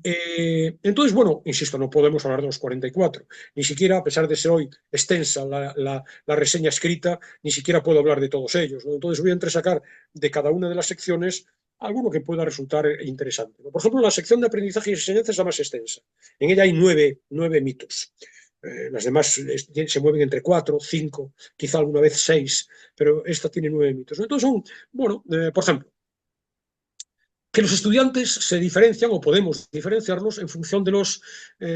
Entonces, bueno, insisto, no podemos hablar de los 44, ni siquiera, a pesar de ser hoy extensa la reseña escrita, ni siquiera puedo hablar de todos ellos, ¿no? Entonces voy a entresacar de cada una de las secciones alguno que pueda resultar interesante, ¿no? Por ejemplo, la sección de aprendizaje y enseñanza es la más extensa. En ella hay 9 mitos. Las demás se mueven entre 4, 5, quizá alguna vez 6, pero esta tiene 9 mitos, ¿no? Entonces son, bueno, por ejemplo, que los estudiantes se diferencian o podemos diferenciarlos en función de los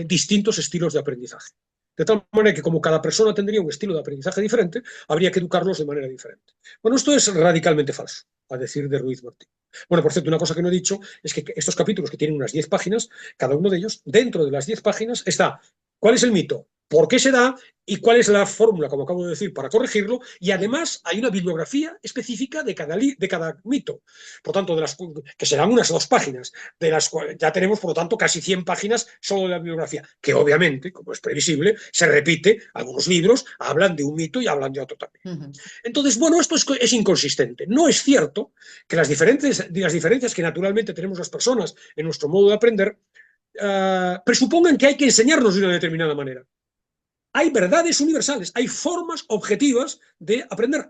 distintos estilos de aprendizaje. De tal manera que como cada persona tendría un estilo de aprendizaje diferente, habría que educarlos de manera diferente. Bueno, esto es radicalmente falso, a decir de Ruiz Martín. Bueno, por cierto, una cosa que no he dicho es que estos capítulos, que tienen unas 10 páginas, cada uno de ellos, dentro de las 10 páginas está ¿cuál es el mito? ¿Por qué se da? ¿Y cuál es la fórmula, como acabo de decir, para corregirlo? Y además hay una bibliografía específica de cada mito. Por tanto, que serán unas 2 páginas, de las cuales ya tenemos, por lo tanto, casi 100 páginas solo de la bibliografía, que obviamente, como es previsible, se repite. Algunos libros hablan de un mito y hablan de otro también. Entonces, bueno, esto es inconsistente. No es cierto que las diferencias que naturalmente tenemos las personas en nuestro modo de aprender presupongan que hay que enseñarnos de una determinada manera. Hay verdades universales, hay formas objetivas de aprender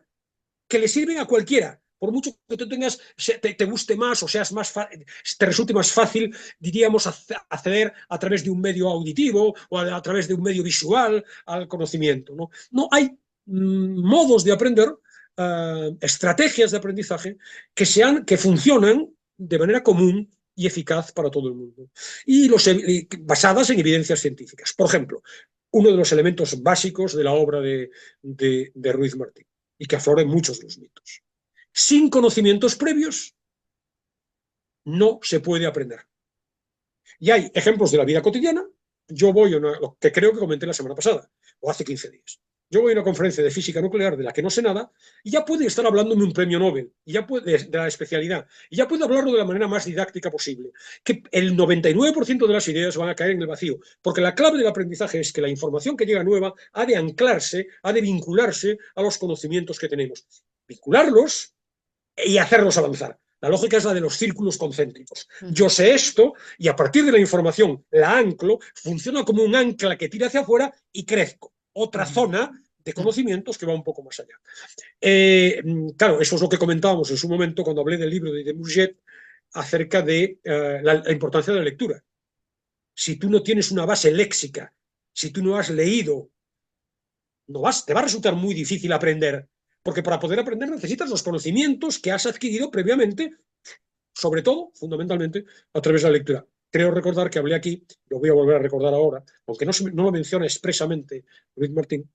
que le sirven a cualquiera, por mucho que tú tengas, te guste más o seas te resulte más fácil, diríamos, acceder a través de un medio auditivo o a través de un medio visual al conocimiento. No hay modos de aprender, estrategias de aprendizaje que funcionan de manera común y eficaz para todo el mundo, y basadas en evidencias científicas. Por ejemplo, uno de los elementos básicos de la obra de Ruiz Martín, y que aflora en muchos de los mitos. Sin conocimientos previos no se puede aprender. Y hay ejemplos de la vida cotidiana. Yo voy a lo que creo que comenté la semana pasada, o hace 15 días. Yo voy a una conferencia de física nuclear de la que no sé nada y ya puede estar hablándome un premio Nobel, y ya puede, de la especialidad, y ya puede hablarlo de la manera más didáctica posible. Que el 99% de las ideas van a caer en el vacío, porque la clave del aprendizaje es que la información que llega nueva ha de anclarse, ha de vincularse a los conocimientos que tenemos. Vincularlos y hacerlos avanzar. La lógica es la de los círculos concéntricos. Yo sé esto y a partir de la información la anclo, funciona como un ancla que tira hacia afuera y crezco. Otra zona de conocimientos que va un poco más allá. Claro, eso es lo que comentábamos en su momento cuando hablé del libro de Bourget acerca de la importancia de la lectura. Si tú no tienes una base léxica, si tú no has leído, te va a resultar muy difícil aprender. Porque para poder aprender necesitas los conocimientos que has adquirido previamente, sobre todo, fundamentalmente, a través de la lectura. Creo recordar que hablé aquí, lo voy a volver a recordar ahora, aunque no lo menciona expresamente Ruiz Martín,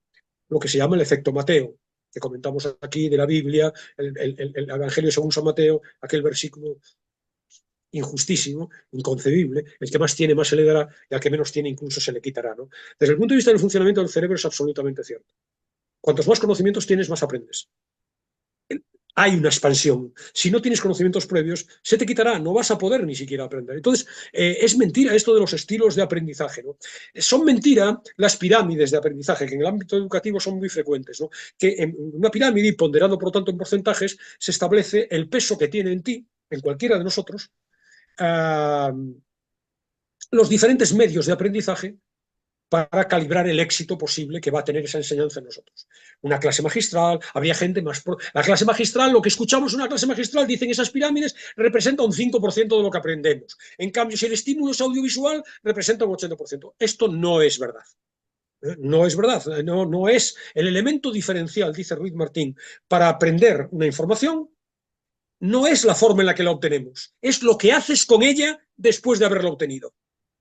lo que se llama el efecto Mateo, que comentamos aquí de la Biblia, el Evangelio según San Mateo, aquel versículo injustísimo, inconcebible. El que más tiene, más se le dará, y al que menos tiene, incluso se le quitará, ¿no? Desde el punto de vista del funcionamiento del cerebro es absolutamente cierto. Cuantos más conocimientos tienes, más aprendes. Hay una expansión. Si no tienes conocimientos previos, se te quitará, no vas a poder ni siquiera aprender. Entonces, es mentira esto de los estilos de aprendizaje, ¿no? Son mentira las pirámides de aprendizaje, que en el ámbito educativo son muy frecuentes, ¿no? Que en una pirámide, y ponderando por lo tanto en porcentajes, se establece el peso que tiene en ti, en cualquiera de nosotros, los diferentes medios de aprendizaje para calibrar el éxito posible que va a tener esa enseñanza en nosotros. Una clase magistral, habría gente más... La clase magistral, lo que escuchamos en una clase magistral, dicen esas pirámides, representa un 5% de lo que aprendemos. En cambio, si el estímulo es audiovisual, representa un 80%. Esto no es verdad. No es verdad, no es el elemento diferencial, dice Ruiz Martín, para aprender una información, no es la forma en la que la obtenemos, es lo que haces con ella después de haberla obtenido.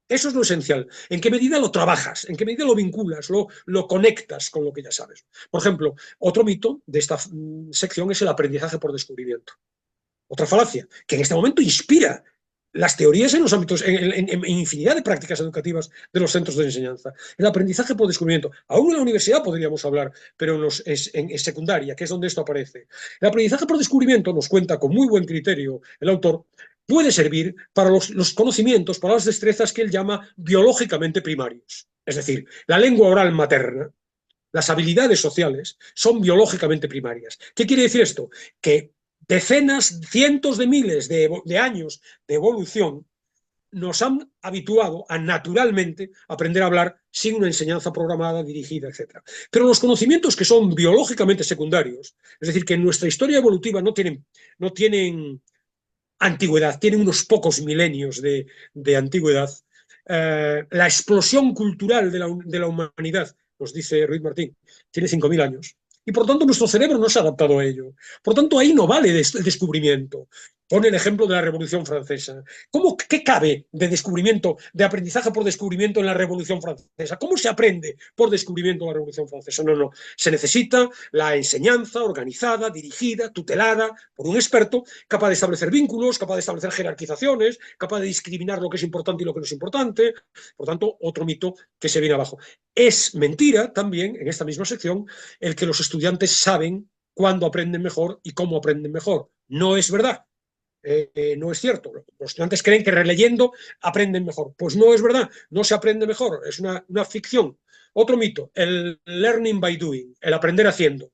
Eso es lo esencial. ¿En qué medida lo trabajas? ¿En qué medida lo vinculas? Lo conectas con lo que ya sabes. Por ejemplo, otro mito de esta sección es el aprendizaje por descubrimiento. Otra falacia, que en este momento inspira las teorías en los ámbitos, en infinidad de prácticas educativas de los centros de enseñanza. El aprendizaje por descubrimiento. Aún en la universidad podríamos hablar, pero en secundaria, que es donde esto aparece. El aprendizaje por descubrimiento, nos cuenta con muy buen criterio el autor, puede servir para los conocimientos, para las destrezas que él llama biológicamente primarios. Es decir, la lengua oral materna, las habilidades sociales, son biológicamente primarias. ¿Qué quiere decir esto? Que decenas, cientos de miles de años de evolución nos han habituado a naturalmente aprender a hablar sin una enseñanza programada, dirigida, etc. Pero los conocimientos que son biológicamente secundarios, es decir, que en nuestra historia evolutiva no tienen antigüedad, tienen unos pocos milenios de antigüedad, la explosión cultural de la humanidad, nos dice Ruiz Martín, tiene 5.000 años. Y por tanto nuestro cerebro no se ha adaptado a ello. Por tanto, ahí no vale el descubrimiento. Pone el ejemplo de la Revolución Francesa. ¿Qué cabe de descubrimiento, de aprendizaje por descubrimiento en la Revolución Francesa? ¿Cómo se aprende por descubrimiento en la Revolución Francesa? No. Se necesita la enseñanza organizada, dirigida, tutelada por un experto, capaz de establecer vínculos, capaz de establecer jerarquizaciones, capaz de discriminar lo que es importante y lo que no es importante. Por tanto, otro mito que se viene abajo. Es mentira también, en esta misma sección, el que los estudiantes saben cuándo aprenden mejor y cómo aprenden mejor. No es verdad. No es cierto. Los estudiantes creen que releyendo aprenden mejor. Pues no es verdad. No se aprende mejor. Es una ficción. Otro mito, el learning by doing, el aprender haciendo.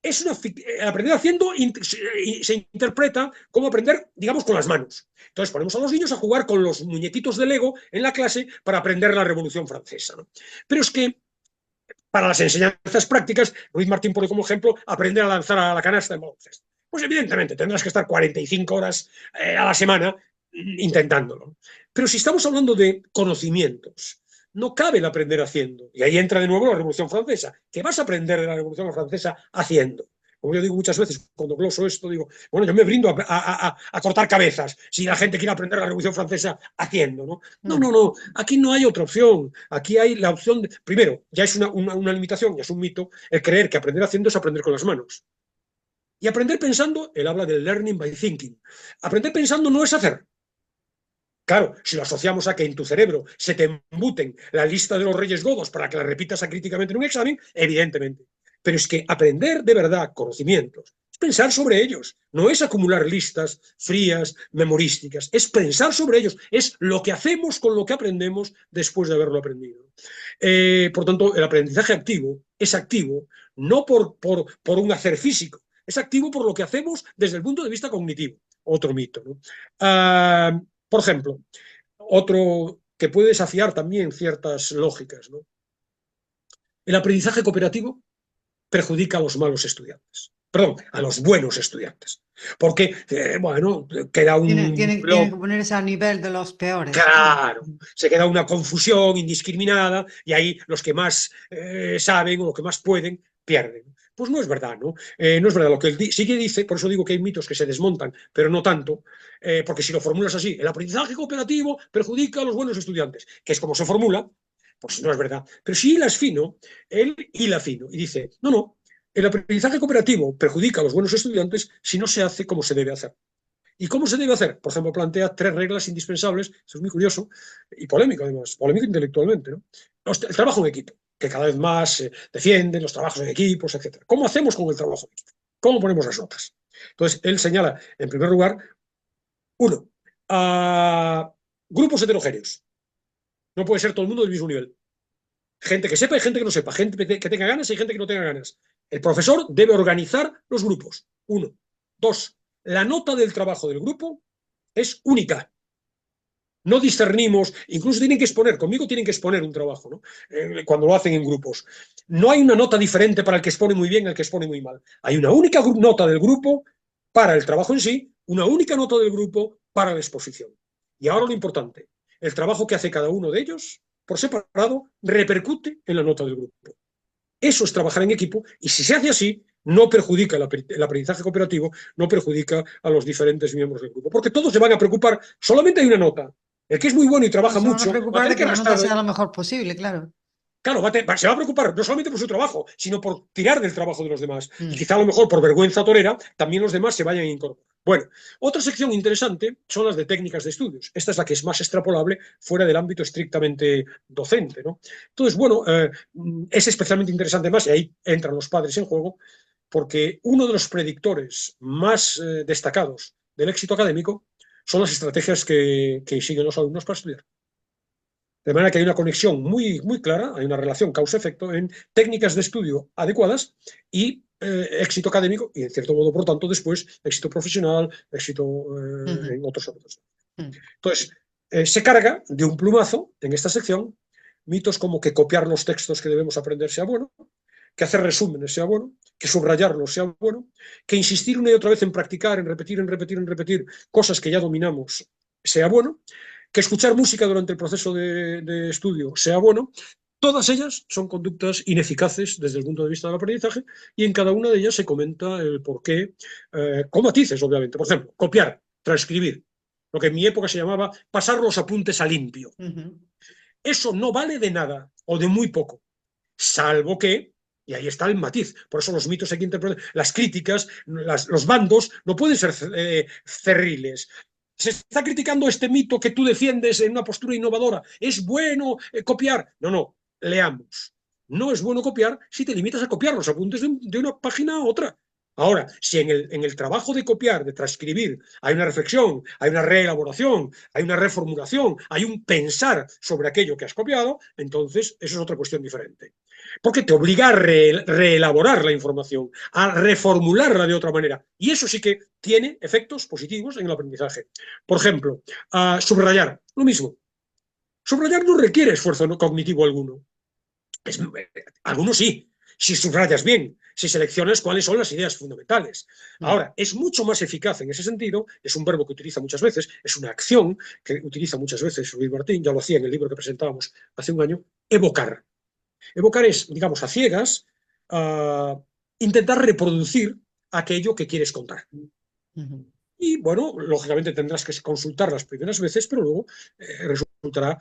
El aprender haciendo se interpreta como aprender, digamos, con las manos. Entonces ponemos a los niños a jugar con los muñequitos de Lego en la clase para aprender la Revolución Francesa, ¿no? Pero es que para las enseñanzas prácticas, Ruiz Martín pone como ejemplo aprender a lanzar a la canasta en baloncesto. Pues evidentemente tendrás que estar 45 horas a la semana intentándolo. Pero si estamos hablando de conocimientos, no cabe el aprender haciendo. Y ahí entra de nuevo la Revolución Francesa. ¿Qué vas a aprender de la Revolución Francesa haciendo? Como yo digo muchas veces, cuando gloso esto, digo, bueno, yo me brindo a cortar cabezas si la gente quiere aprender la Revolución Francesa haciendo, ¿no? No, aquí no hay otra opción. Aquí hay la opción de, primero, ya es una limitación, ya es un mito, el creer que aprender haciendo es aprender con las manos. Y aprender pensando, él habla del learning by thinking. Aprender pensando no es hacer. Claro, si lo asociamos a que en tu cerebro se te embuten la lista de los reyes godos para que la repitas acríticamente en un examen, evidentemente. Pero es que aprender de verdad conocimientos es pensar sobre ellos, no es acumular listas frías, memorísticas, es pensar sobre ellos, es lo que hacemos con lo que aprendemos después de haberlo aprendido. Por tanto, el aprendizaje activo es activo no por un hacer físico, es activo por lo que hacemos desde el punto de vista cognitivo. Otro mito, ¿no? Por ejemplo, otro que puede desafiar también ciertas lógicas, ¿no? El aprendizaje cooperativo perjudica a los malos estudiantes. Perdón, a los buenos estudiantes. Porque, bueno, queda un... Tienen que ponerse a nivel de los peores. Claro, se queda una confusión indiscriminada y ahí los que más saben o los que más pueden pierden. Pues no es verdad, ¿no? No es verdad. Lo que él sí que dice, por eso digo que hay mitos que se desmontan, pero no tanto, porque si lo formulas así, el aprendizaje cooperativo perjudica a los buenos estudiantes, que es como se formula, pues no es verdad. Pero si hilas fino, él hila fino y dice, no, el aprendizaje cooperativo perjudica a los buenos estudiantes si no se hace como se debe hacer. ¿Y cómo se debe hacer? Por ejemplo, plantea 3 reglas indispensables, eso es muy curioso y polémico además, polémico intelectualmente, ¿no? El trabajo en equipo, que cada vez más se defiende, los trabajos en equipos, etc. ¿Cómo hacemos con el trabajo en equipo? ¿Cómo ponemos las notas? Entonces, él señala, en primer lugar, uno, a grupos heterogéneos. No puede ser todo el mundo del mismo nivel. Gente que sepa y gente que no sepa, gente que tenga ganas y gente que no tenga ganas. El profesor debe organizar los grupos. 1. 2. La nota del trabajo del grupo es única. No discernimos, incluso tienen que exponer, conmigo tienen que exponer un trabajo, ¿no? Cuando lo hacen en grupos. No hay una nota diferente para el que expone muy bien y el que expone muy mal. Hay una única nota del grupo para el trabajo en sí, una única nota del grupo para la exposición. Y ahora lo importante, el trabajo que hace cada uno de ellos, por separado, repercute en la nota del grupo. Eso es trabajar en equipo y si se hace así, no perjudica el aprendizaje cooperativo, no perjudica a los diferentes miembros del grupo, porque todos se van a preocupar, solamente hay una nota. El que es muy bueno y trabaja Se van a mucho va a preocupar de tener que que la nota arrastrar. sea lo mejor posible, claro. Claro, se va a preocupar no solamente por su trabajo, sino por tirar del trabajo de los demás. Y Mm. quizá a lo mejor por vergüenza torera, también los demás se vayan a incorporar. Bueno, otra sección interesante son las de técnicas de estudios. Esta es la que es más extrapolable fuera del ámbito estrictamente docente, ¿no? Entonces, bueno, es especialmente interesante más, y ahí entran los padres en juego, porque uno de los predictores más destacados del éxito académico son las estrategias que siguen los alumnos para estudiar. De manera que hay una conexión muy, muy clara, hay una relación causa-efecto en técnicas de estudio adecuadas y éxito académico y, en cierto modo, por tanto, después éxito profesional, éxito en otros ámbitos. Entonces, se carga de un plumazo en esta sección mitos como que copiar los textos que debemos aprender sea bueno, que hacer resúmenes sea bueno, que subrayarlos sea bueno, que insistir una y otra vez en practicar, en repetir cosas que ya dominamos sea bueno, que escuchar música durante el proceso de estudio sea bueno. Todas ellas son conductas ineficaces desde el punto de vista del aprendizaje y en cada una de ellas se comenta el porqué, con matices, obviamente. Por ejemplo, copiar, transcribir, lo que en mi época se llamaba pasar los apuntes a limpio. Eso no vale de nada o de muy poco, salvo que, y ahí está el matiz, por eso los mitos hay que interpretar, las críticas, los bandos no pueden ser cerriles. Se está criticando este mito que tú defiendes en una postura innovadora. ¿Es bueno copiar? No, no, leamos. No es bueno copiar si te limitas a copiar los apuntes de una página a otra. Ahora, si en el trabajo de copiar, de transcribir, hay una reflexión, hay una reelaboración, hay una reformulación, hay un pensar sobre aquello que has copiado, entonces eso es otra cuestión diferente. Porque te obliga a reelaborar la información, a reformularla de otra manera. Y eso sí que tiene efectos positivos en el aprendizaje. Por ejemplo, subrayar, lo mismo. Subrayar no requiere esfuerzo cognitivo alguno. Algunos sí, si subrayas bien, si seleccionas cuáles son las ideas fundamentales. Ahora, es mucho más eficaz en ese sentido, es un verbo que utiliza muchas veces, es una acción que utiliza muchas veces Luis Martín, ya lo hacía en el libro que presentábamos hace un año, evocar. Evocar es, digamos, a ciegas, intentar reproducir aquello que quieres contar. Y bueno, lógicamente tendrás que consultar las primeras veces, pero luego resultará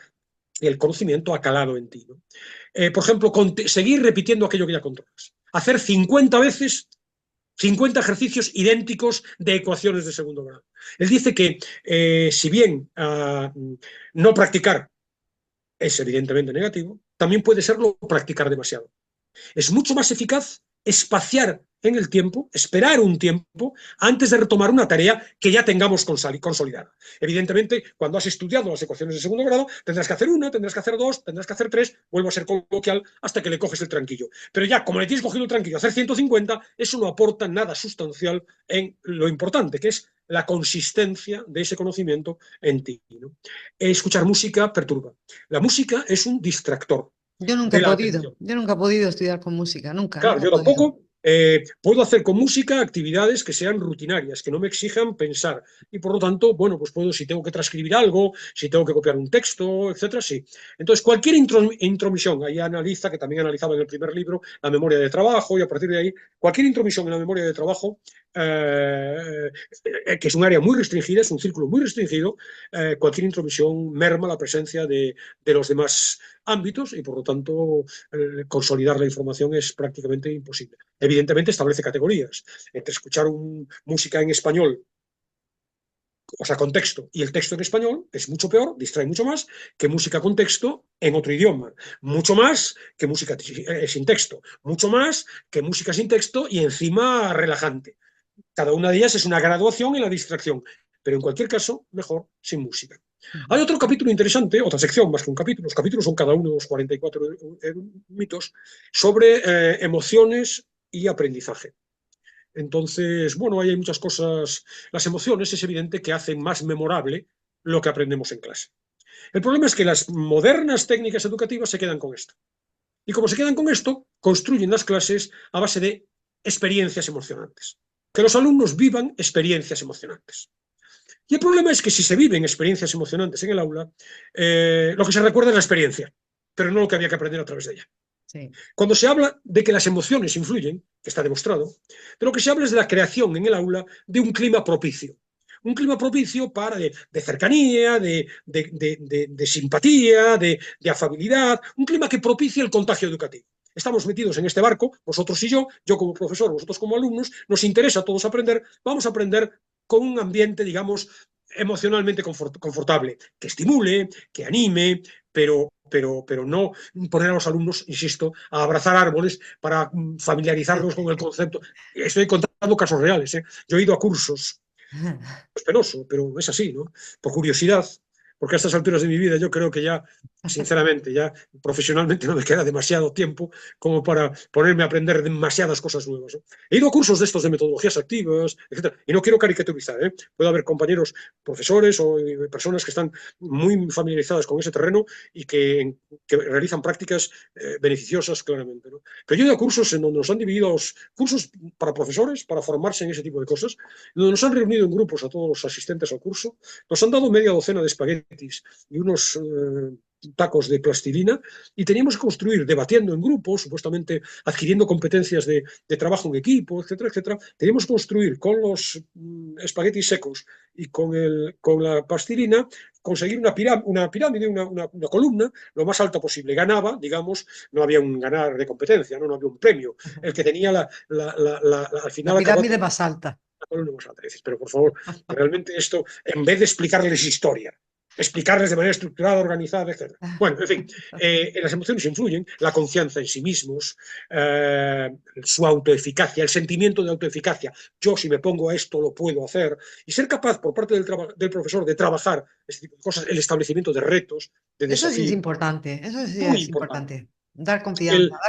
el conocimiento ha calado en ti, ¿no? Por ejemplo, seguir repitiendo aquello que ya controlas. Hacer 50 veces 50 ejercicios idénticos de ecuaciones de segundo grado. Él dice que si bien no practicar es evidentemente negativo, también puede serlo practicar demasiado. Es mucho más eficaz espaciar en el tiempo, esperar un tiempo antes de retomar una tarea que ya tengamos consolidada. Evidentemente, cuando has estudiado las ecuaciones de segundo grado, tendrás que hacer una, tendrás que hacer dos, tendrás que hacer tres, vuelvo a ser coloquial, hasta que le coges el tranquillo. Pero ya, como le tienes cogido el tranquillo, hacer 150, eso no aporta nada sustancial en lo importante, que es la consistencia de ese conocimiento en ti, ¿no? Escuchar música perturba. La música es un distractor Yo nunca de he la podido, atención. yo nunca he podido estudiar con música, nunca, Claro, nunca he yo podido. tampoco. Puedo hacer con música actividades que sean rutinarias, que no me exijan pensar. Y por lo tanto, bueno, pues puedo, si tengo que transcribir algo, si tengo que copiar un texto, etcétera, sí. Entonces, cualquier intromisión, ahí analiza, que también analizaba en el primer libro, la memoria de trabajo, y a partir de ahí, cualquier intromisión en la memoria de trabajo, que es un área muy restringida, es un círculo muy restringido, cualquier intromisión merma la presencia de los demás ámbitos y por lo tanto consolidar la información es prácticamente imposible. Evidentemente establece categorías entre escuchar música en español o sea, con texto, y el texto en español es mucho peor, distrae mucho más que música con texto en otro idioma, mucho más que música sin texto, mucho más que música sin texto y encima relajante. Cada una de ellas es una graduación en la distracción, pero en cualquier caso, mejor sin música. Hay otro capítulo interesante, otra sección más que un capítulo, los capítulos son cada uno de los 44 mitos, sobre emociones y aprendizaje. Entonces, bueno, ahí hay muchas cosas. Las emociones es evidente que hacen más memorable lo que aprendemos en clase. El problema es que las modernas técnicas educativas se quedan con esto. Y como se quedan con esto, construyen las clases a base de experiencias emocionantes. Que los alumnos vivan experiencias emocionantes. Y el problema es que si se viven experiencias emocionantes en el aula, lo que se recuerda es la experiencia, pero no lo que había que aprender a través de ella. Sí. Cuando se habla de que las emociones influyen, que está demostrado, de lo que se habla es de la creación en el aula de un clima propicio. Un clima propicio para de cercanía, de simpatía, de afabilidad, un clima que propicie el contagio educativo. Estamos metidos en este barco, vosotros y yo como profesor, vosotros como alumnos, nos interesa a todos aprender, vamos a aprender con un ambiente, digamos, emocionalmente confortable, que estimule, que anime, pero no poner a los alumnos, insisto, a abrazar árboles para familiarizarlos con el concepto. Estoy contando casos reales. Yo he ido a cursos, es penoso, pero es así, ¿no? Por curiosidad, porque a estas alturas de mi vida yo creo que ya, sinceramente, ya profesionalmente no me queda demasiado tiempo como para ponerme a aprender demasiadas cosas nuevas, ¿no? He ido a cursos de estos de metodologías activas, etc. Y no quiero caricaturizar, ¿eh? Puede haber compañeros profesores o personas que están muy familiarizadas con ese terreno y que realizan prácticas beneficiosas, claramente, ¿no? Pero yo he ido a cursos en donde nos han dividido los cursos para profesores, para formarse en ese tipo de cosas, donde nos han reunido en grupos a todos los asistentes al curso, nos han dado media docena de espaguetis y unos tacos de plastilina y teníamos que construir, debatiendo en grupos, supuestamente adquiriendo competencias de trabajo en equipo, etcétera, etcétera. Teníamos que construir con los espaguetis secos y con la plastilina, conseguir una pirámide, una columna, lo más alta posible. Ganaba, digamos, no había un ganar de competencia, no había un premio. El que tenía al final... La pirámide más alta. Pero por favor, realmente esto, en vez de explicarles historia, explicarles de manera estructurada, organizada, etc. Bueno, en fin, las emociones influyen, la confianza en sí mismos, su autoeficacia, el sentimiento de autoeficacia. Yo, si me pongo a esto, lo puedo hacer. Y ser capaz, por parte del profesor, de trabajar este tipo de cosas, el establecimiento de retos, de desafíos. Eso sí es importante, eso sí Muy es importante. Dar el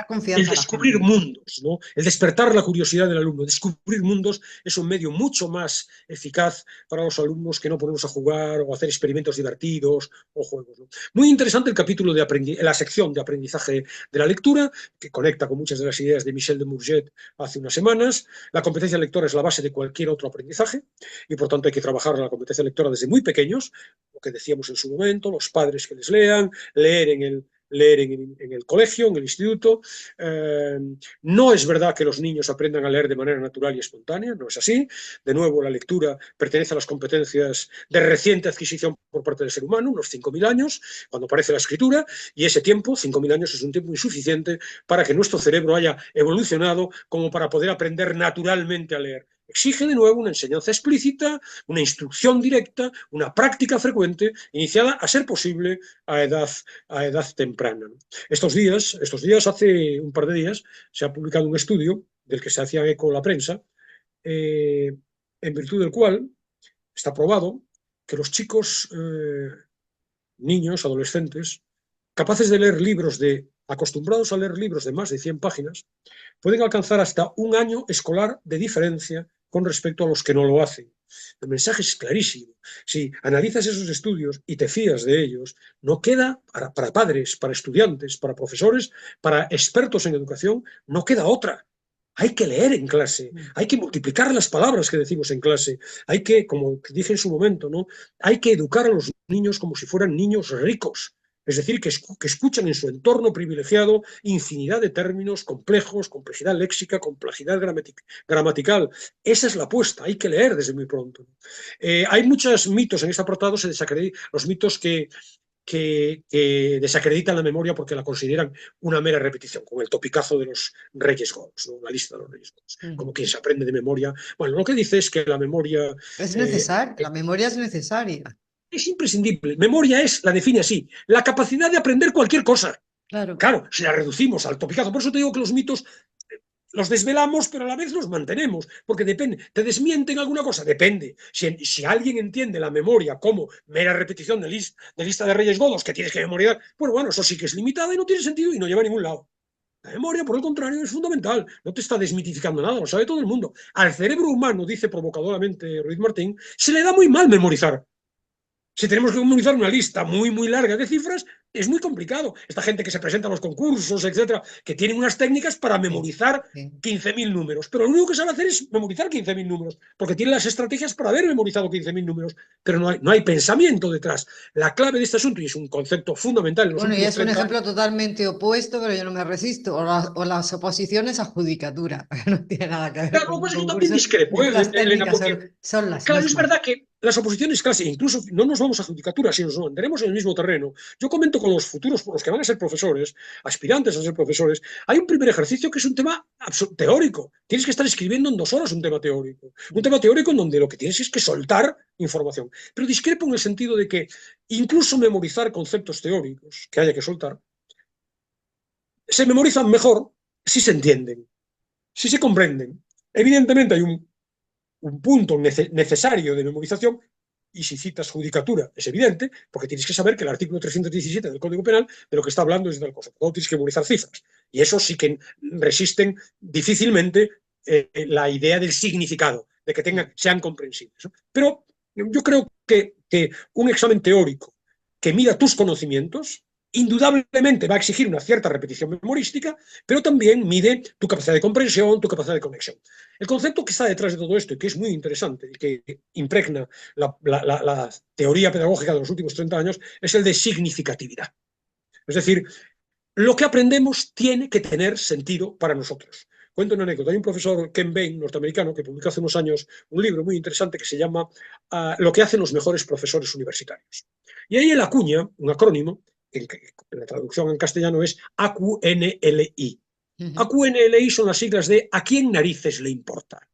confianza a la descubrir gente. mundos, ¿no? El despertar la curiosidad del alumno. Descubrir mundos es un medio mucho más eficaz para los alumnos que no ponernos a jugar o hacer experimentos divertidos o juegos, ¿no? Muy interesante el capítulo de la sección de aprendizaje de la lectura, que conecta con muchas de las ideas de Michel de Bourget hace unas semanas. La competencia lectora es la base de cualquier otro aprendizaje y por tanto hay que trabajar la competencia lectora desde muy pequeños, lo que decíamos en su momento, los padres que les lean, leer en el colegio, en el instituto. No es verdad que los niños aprendan a leer de manera natural y espontánea, no es así. De nuevo, la lectura pertenece a las competencias de reciente adquisición por parte del ser humano, unos 5.000 años, cuando aparece la escritura, y ese tiempo, 5.000 años, es un tiempo insuficiente para que nuestro cerebro haya evolucionado como para poder aprender naturalmente a leer. Exige de nuevo una enseñanza explícita, una instrucción directa, una práctica frecuente, iniciada a ser posible a edad temprana. Estos días, hace un par de días, se ha publicado un estudio del que se hacía eco la prensa, en virtud del cual está probado que los chicos, niños, adolescentes, capaces de leer libros acostumbrados a leer libros de más de 100 páginas, pueden alcanzar hasta un año escolar de diferencia con respecto a los que no lo hacen. El mensaje es clarísimo. Si analizas esos estudios y te fías de ellos, no queda para padres, para estudiantes, para profesores, para expertos en educación, no queda otra. Hay que leer en clase, hay que multiplicar las palabras que decimos en clase, hay que, como dije en su momento, ¿no? Hay que educar a los niños como si fueran niños ricos. Es decir, que escuchan en su entorno privilegiado infinidad de términos complejos, complejidad léxica, complejidad gramatical. Esa es la apuesta, hay que leer desde muy pronto. Hay muchos mitos en este apartado, se desacreditan los mitos que que desacreditan la memoria porque la consideran una mera repetición, con el topicazo de los Reyes Godos, ¿no? La lista de los Reyes Godos, como quien se aprende de memoria. Bueno, lo que dice es que la memoria Es necesaria, la memoria es necesaria. es imprescindible. Memoria es, la define así, la capacidad de aprender cualquier cosa. Claro. Claro, si la reducimos al topicazo. Por eso te digo que los mitos los desvelamos, pero a la vez los mantenemos, porque depende. ¿Te desmienten alguna cosa? Depende. Si alguien entiende la memoria como mera repetición de lista de Reyes Godos que tienes que memorizar, bueno, eso sí que es limitada y no tiene sentido y no lleva a ningún lado. La memoria, por el contrario, es fundamental. No te está desmitificando nada, lo sabe todo el mundo. Al cerebro humano, dice provocadoramente Ruiz Martín, se le da muy mal memorizar. Si tenemos que memorizar una lista muy larga de cifras, es muy complicado. Esta gente que se presenta a los concursos, etcétera, que tienen unas técnicas para memorizar 15.000 números, pero lo único que sabe hacer es memorizar 15.000 números, porque tiene las estrategias para haber memorizado 15.000 números, pero no hay pensamiento detrás. La clave de este asunto, y es un concepto fundamental en los Bueno, y últimos es un 30 ejemplo años, totalmente opuesto, pero yo no me resisto, o las oposiciones a judicatura, que no tiene nada que ver claro, con un pues yo también concurso, discrepo, las Elena, técnicas porque son las claro, es mismas. verdad que las oposiciones casi, incluso no nos vamos a judicatura, si nos mantenemos en el mismo terreno. Yo comento con los futuros, los que van a ser profesores, aspirantes a ser profesores, hay un primer ejercicio que es un tema teórico. Tienes que estar escribiendo en 2 horas un tema teórico. Un tema teórico en donde lo que tienes es que soltar información. Pero discrepo en el sentido de que incluso memorizar conceptos teóricos que haya que soltar, se memorizan mejor si se entienden, si se comprenden. Evidentemente hay un punto necesario de memorización, y si citas judicatura es evidente, porque tienes que saber que el artículo 317 del Código Penal de lo que está hablando es de tal cosa. Luego tienes que memorizar cifras. Y eso sí que resisten difícilmente la idea del significado, de que sean comprensibles, ¿no? Pero yo creo que un examen teórico que mida tus conocimientos indudablemente va a exigir una cierta repetición memorística, pero también mide tu capacidad de comprensión, tu capacidad de conexión. El concepto que está detrás de todo esto y que es muy interesante y que impregna la teoría pedagógica de los últimos 30 años es el de significatividad. Es decir, lo que aprendemos tiene que tener sentido para nosotros. Cuento una anécdota. Hay un profesor, Ken Bain, norteamericano, que publicó hace unos años un libro muy interesante que se llama Lo que hacen los mejores profesores universitarios. Y ahí él acuña un acrónimo, que la traducción en castellano es AQNLI. AQNLI son las siglas de ¿a quién narices le importa?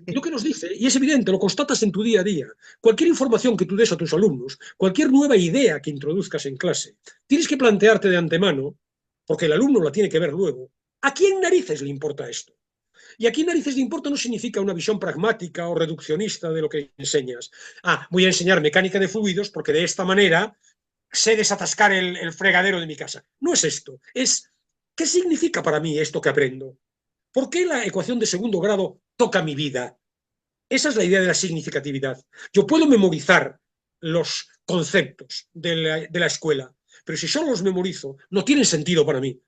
Y lo que nos dice, y es evidente, lo constatas en tu día a día, cualquier información que tú des a tus alumnos, cualquier nueva idea que introduzcas en clase, tienes que plantearte de antemano, porque el alumno la tiene que ver luego, ¿a quién narices le importa esto? Y a quién narices le importa no significa una visión pragmática o reduccionista de lo que enseñas. Voy a enseñar mecánica de fluidos porque de esta manera sé desatascar el fregadero de mi casa. No es esto, es ¿qué significa para mí esto que aprendo? ¿Por qué la ecuación de segundo grado toca mi vida? Esa es la idea de la significatividad. Yo puedo memorizar los conceptos de la escuela, pero si solo los memorizo, no tienen sentido para mí.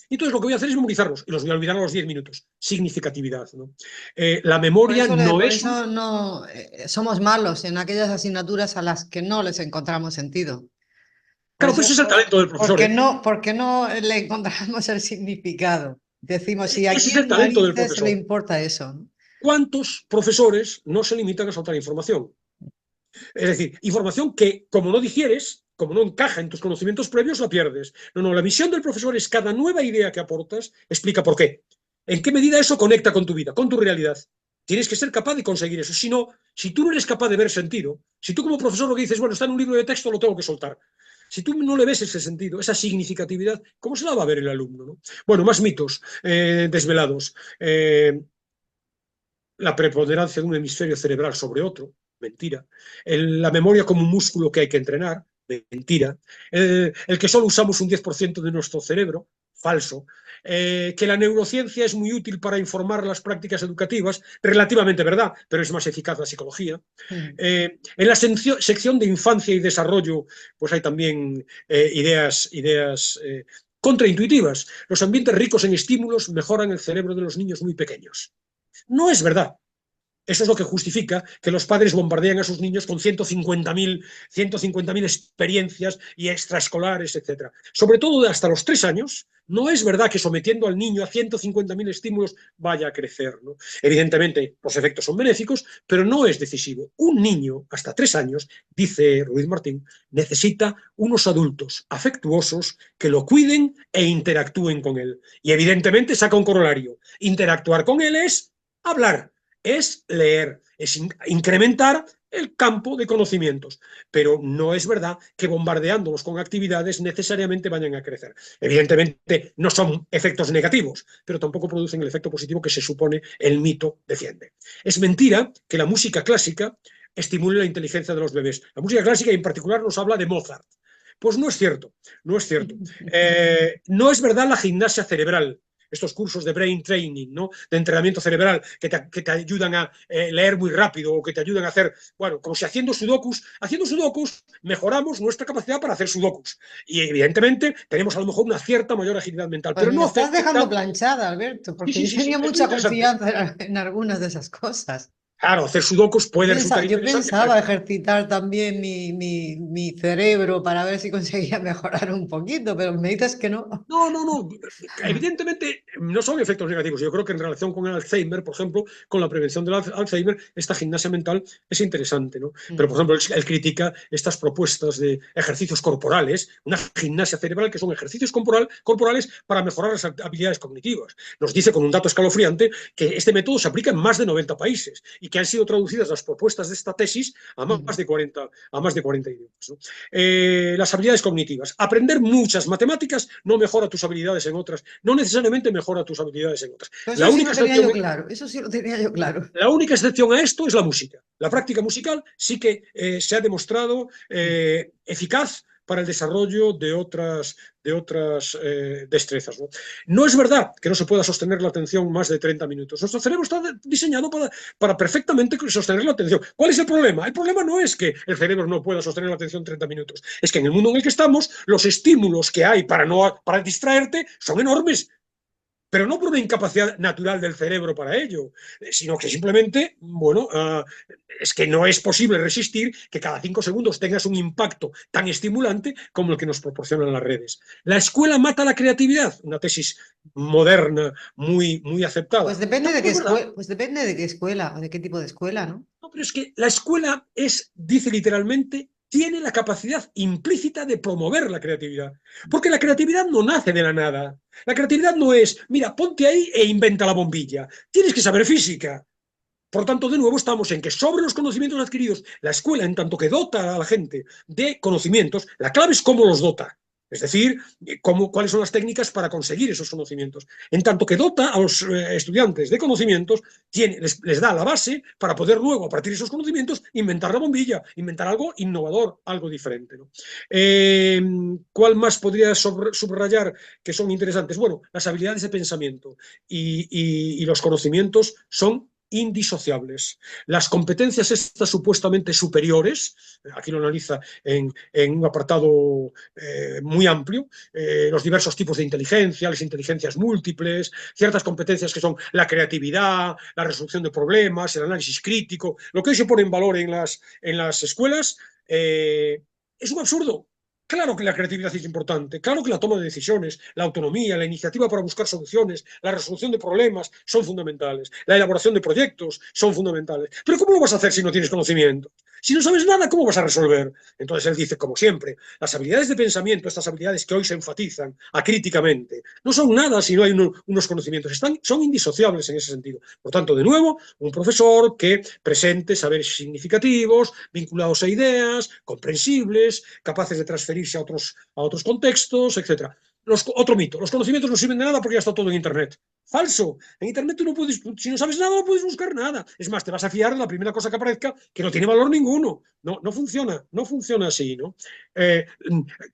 Entonces lo que voy a hacer es memorizarlos y los voy a olvidar a los 10 minutos. Significatividad, ¿no? La memoria no Por es eso no somos malos en aquellas asignaturas a las que no les encontramos sentido. Por Claro, eso, pues ese es el talento del profesor, ¿eh? porque no le encontramos el significado? Decimos, ¿y a Ese es el quién talento del narices le profesor. importa eso? ¿Cuántos profesores no se limitan a soltar información? Es decir, información que, como no digieres, como no encaja en tus conocimientos previos, la pierdes. No, la misión del profesor es cada nueva idea que aportas, explica por qué. ¿En qué medida eso conecta con tu vida, con tu realidad? Tienes que ser capaz de conseguir eso. Si tú no eres capaz de ver sentido, si tú como profesor lo que dices, bueno, está en un libro de texto, lo tengo que soltar. Si tú no le ves ese sentido, esa significatividad, ¿cómo se la va a ver el alumno? ¿No? Bueno, más mitos desvelados. La preponderancia de un hemisferio cerebral sobre otro, mentira. La memoria como un músculo que hay que entrenar, mentira. El que solo usamos un 10% de nuestro cerebro, falso. Que la neurociencia es muy útil para informar las prácticas educativas, relativamente verdad, pero es más eficaz la psicología. En la sección de infancia y desarrollo, pues hay también ideas contraintuitivas. Los ambientes ricos en estímulos mejoran el cerebro de los niños muy pequeños. No es verdad. Eso es lo que justifica que los padres bombardean a sus niños con 150.000 experiencias y extraescolares, etc. Sobre todo hasta los 3 años, no es verdad que sometiendo al niño a 150.000 estímulos vaya a crecer, ¿no? Evidentemente, los efectos son benéficos, pero no es decisivo. Un niño hasta 3 años, dice Ruiz Martín, necesita unos adultos afectuosos que lo cuiden e interactúen con él. Y evidentemente saca un corolario. Interactuar con él es hablar, es leer, es incrementar el campo de conocimientos, pero no es verdad que bombardeándolos con actividades necesariamente vayan a crecer. Evidentemente no son efectos negativos, pero tampoco producen el efecto positivo que se supone el mito defiende. Es mentira que la música clásica estimule la inteligencia de los bebés. La música clásica en particular nos habla de Mozart. Pues no es cierto, no es cierto. No es verdad la gimnasia cerebral, estos cursos de brain training, ¿no? De entrenamiento cerebral que te ayudan a leer muy rápido o que te ayudan a hacer, bueno, como si haciendo sudokus mejoramos nuestra capacidad para hacer sudokus. Y evidentemente tenemos a lo mejor una cierta mayor agilidad mental. Pues pero me no estás afecta. dejando planchada, Alberto, porque Sí, yo tenía es muy mucha interesante. confianza en algunas de esas cosas. Claro, hacer sudokus puede resultar Yo interesante. pensaba ejercitar también mi cerebro para ver si conseguía mejorar un poquito, pero me dices que no. No. Evidentemente no son efectos negativos. Yo creo que en relación con el Alzheimer, por ejemplo, con la prevención del Alzheimer, esta gimnasia mental es interesante, ¿no? Pero, por ejemplo, él critica estas propuestas de ejercicios corporales, una gimnasia cerebral que son ejercicios corporales para mejorar las habilidades cognitivas. Nos dice con un dato escalofriante que este método se aplica en más de 90 países y que han sido traducidas las propuestas de esta tesis a más de 40 idiomas, ¿no? Las habilidades cognitivas. Aprender muchas matemáticas no mejora tus habilidades en otras, no necesariamente mejora tus habilidades en otras. Pero La eso sí única lo tenía excepción, yo claro, eso sí lo tenía yo claro. la única excepción a esto es la música. La práctica musical sí que se ha demostrado eficaz para el desarrollo de otras destrezas, ¿no? No es verdad que no se pueda sostener la atención más de 30 minutos. Nuestro cerebro está diseñado para perfectamente sostener la atención. ¿Cuál es el problema? El problema no es que el cerebro no pueda sostener la atención 30 minutos. Es que en el mundo en el que estamos, los estímulos que hay para distraerte son enormes. Pero no por una incapacidad natural del cerebro para ello, sino que simplemente, bueno, es que no es posible resistir que cada 5 segundos tengas un impacto tan estimulante como el que nos proporcionan las redes. ¿La escuela mata la creatividad? Una tesis moderna, muy aceptada. Pues depende de Tampoco qué es verdad. escuela, pues depende de qué escuela o de qué tipo de escuela, ¿no? No, pero es que la escuela dice literalmente, tiene la capacidad implícita de promover la creatividad. Porque la creatividad no nace de la nada. La creatividad no es, mira, ponte ahí e inventa la bombilla. Tienes que saber física. Por tanto, de nuevo estamos en que sobre los conocimientos adquiridos, la escuela, en tanto que dota a la gente de conocimientos, la clave es cómo los dota. Es decir, cuáles son las técnicas para conseguir esos conocimientos. En tanto que dota a los estudiantes de conocimientos, les da la base para poder luego, a partir de esos conocimientos, inventar la bombilla, inventar algo innovador, algo diferente, ¿no? ¿Cuál más podría subrayar que son interesantes? Bueno, las habilidades de pensamiento y los conocimientos son indisociables. Las competencias estas supuestamente superiores, aquí lo analiza en un apartado muy amplio, los diversos tipos de inteligencia, las inteligencias múltiples, ciertas competencias que son la creatividad, la resolución de problemas, el análisis crítico, lo que hoy se pone en valor en las escuelas, es un absurdo. Claro que la creatividad es importante, claro que la toma de decisiones, la autonomía, la iniciativa para buscar soluciones, la resolución de problemas son fundamentales, la elaboración de proyectos son fundamentales. Pero ¿cómo lo vas a hacer si no tienes conocimiento? Si no sabes nada, ¿cómo vas a resolver? Entonces él dice, como siempre, las habilidades de pensamiento, estas habilidades que hoy se enfatizan acríticamente, no son nada si no hay unos conocimientos, son indisociables en ese sentido. Por tanto, de nuevo, un profesor que presente saberes significativos, vinculados a ideas, comprensibles, capaces de transferirse a otros contextos, etc. Otro mito, los conocimientos no sirven de nada porque ya está todo en Internet. Falso. En Internet tú no puedes, si no sabes nada, no puedes buscar nada. Es más, te vas a fiar de la primera cosa que aparezca que no tiene valor ninguno. No funciona así, ¿no?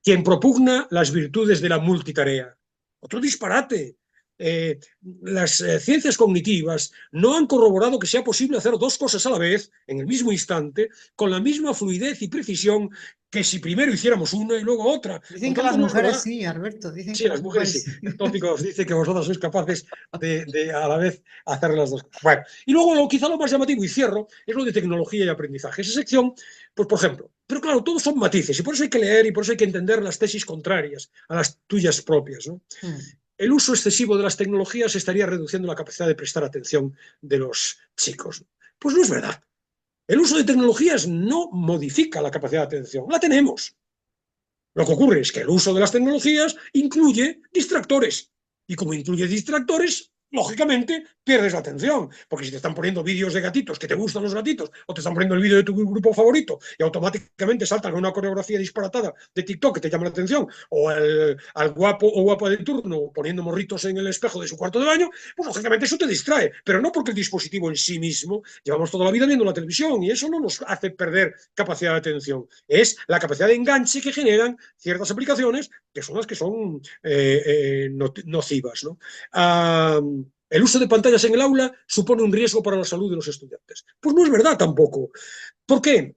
Quien propugna las virtudes de la multitarea. Otro disparate. las ciencias cognitivas no han corroborado que sea posible hacer dos cosas a la vez, en el mismo instante, con la misma fluidez y precisión que si primero hiciéramos una y luego otra. Dicen Por que las tanto, no es mujeres verdad. sí, Alberto, dicen Sí, que las las mujeres mujeres sí. sí. El tópico os dice que vosotros sois capaces de a la vez hacer las dos cosas. Bueno, y luego quizá lo más llamativo, y cierro, es lo de tecnología y aprendizaje. Esa sección, pues por ejemplo, pero claro, todos son matices, y por eso hay que leer y por eso hay que entender las tesis contrarias a las tuyas propias, ¿no? El uso excesivo de las tecnologías estaría reduciendo la capacidad de prestar atención de los chicos. Pues no es verdad. El uso de tecnologías no modifica la capacidad de atención, la tenemos. Lo que ocurre es que el uso de las tecnologías incluye distractores. Y como incluye distractores, lógicamente pierdes la atención. Porque si te están poniendo vídeos de gatitos que te gustan los gatitos, o te están poniendo el vídeo de tu grupo favorito y automáticamente saltan a una coreografía disparatada de TikTok que te llama la atención, o al guapo o guapa de turno poniendo morritos en el espejo de su cuarto de baño, pues lógicamente eso te distrae. Pero no porque el dispositivo en sí mismo, llevamos toda la vida viendo la televisión y eso no nos hace perder capacidad de atención. Es la capacidad de enganche que generan ciertas aplicaciones que son las que son nocivas, ¿no? El uso de pantallas en el aula supone un riesgo para la salud de los estudiantes. Pues no es verdad tampoco. ¿Por qué?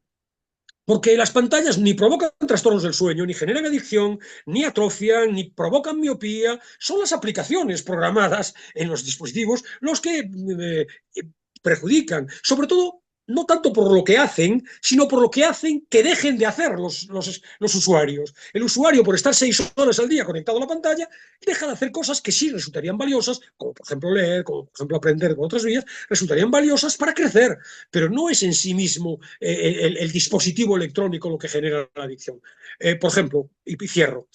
Porque las pantallas ni provocan trastornos del sueño, ni generan adicción, ni atrofian, ni provocan miopía. Son las aplicaciones programadas en los dispositivos los que perjudican. Sobre todo, no tanto por lo que hacen, sino por lo que hacen que dejen de hacer los usuarios. El usuario, por estar 6 horas al día conectado a la pantalla, deja de hacer cosas que sí resultarían valiosas, como por ejemplo leer, como por ejemplo aprender con otras vías, resultarían valiosas para crecer, pero no es en sí mismo el dispositivo electrónico lo que genera la adicción. Por ejemplo, y cierro,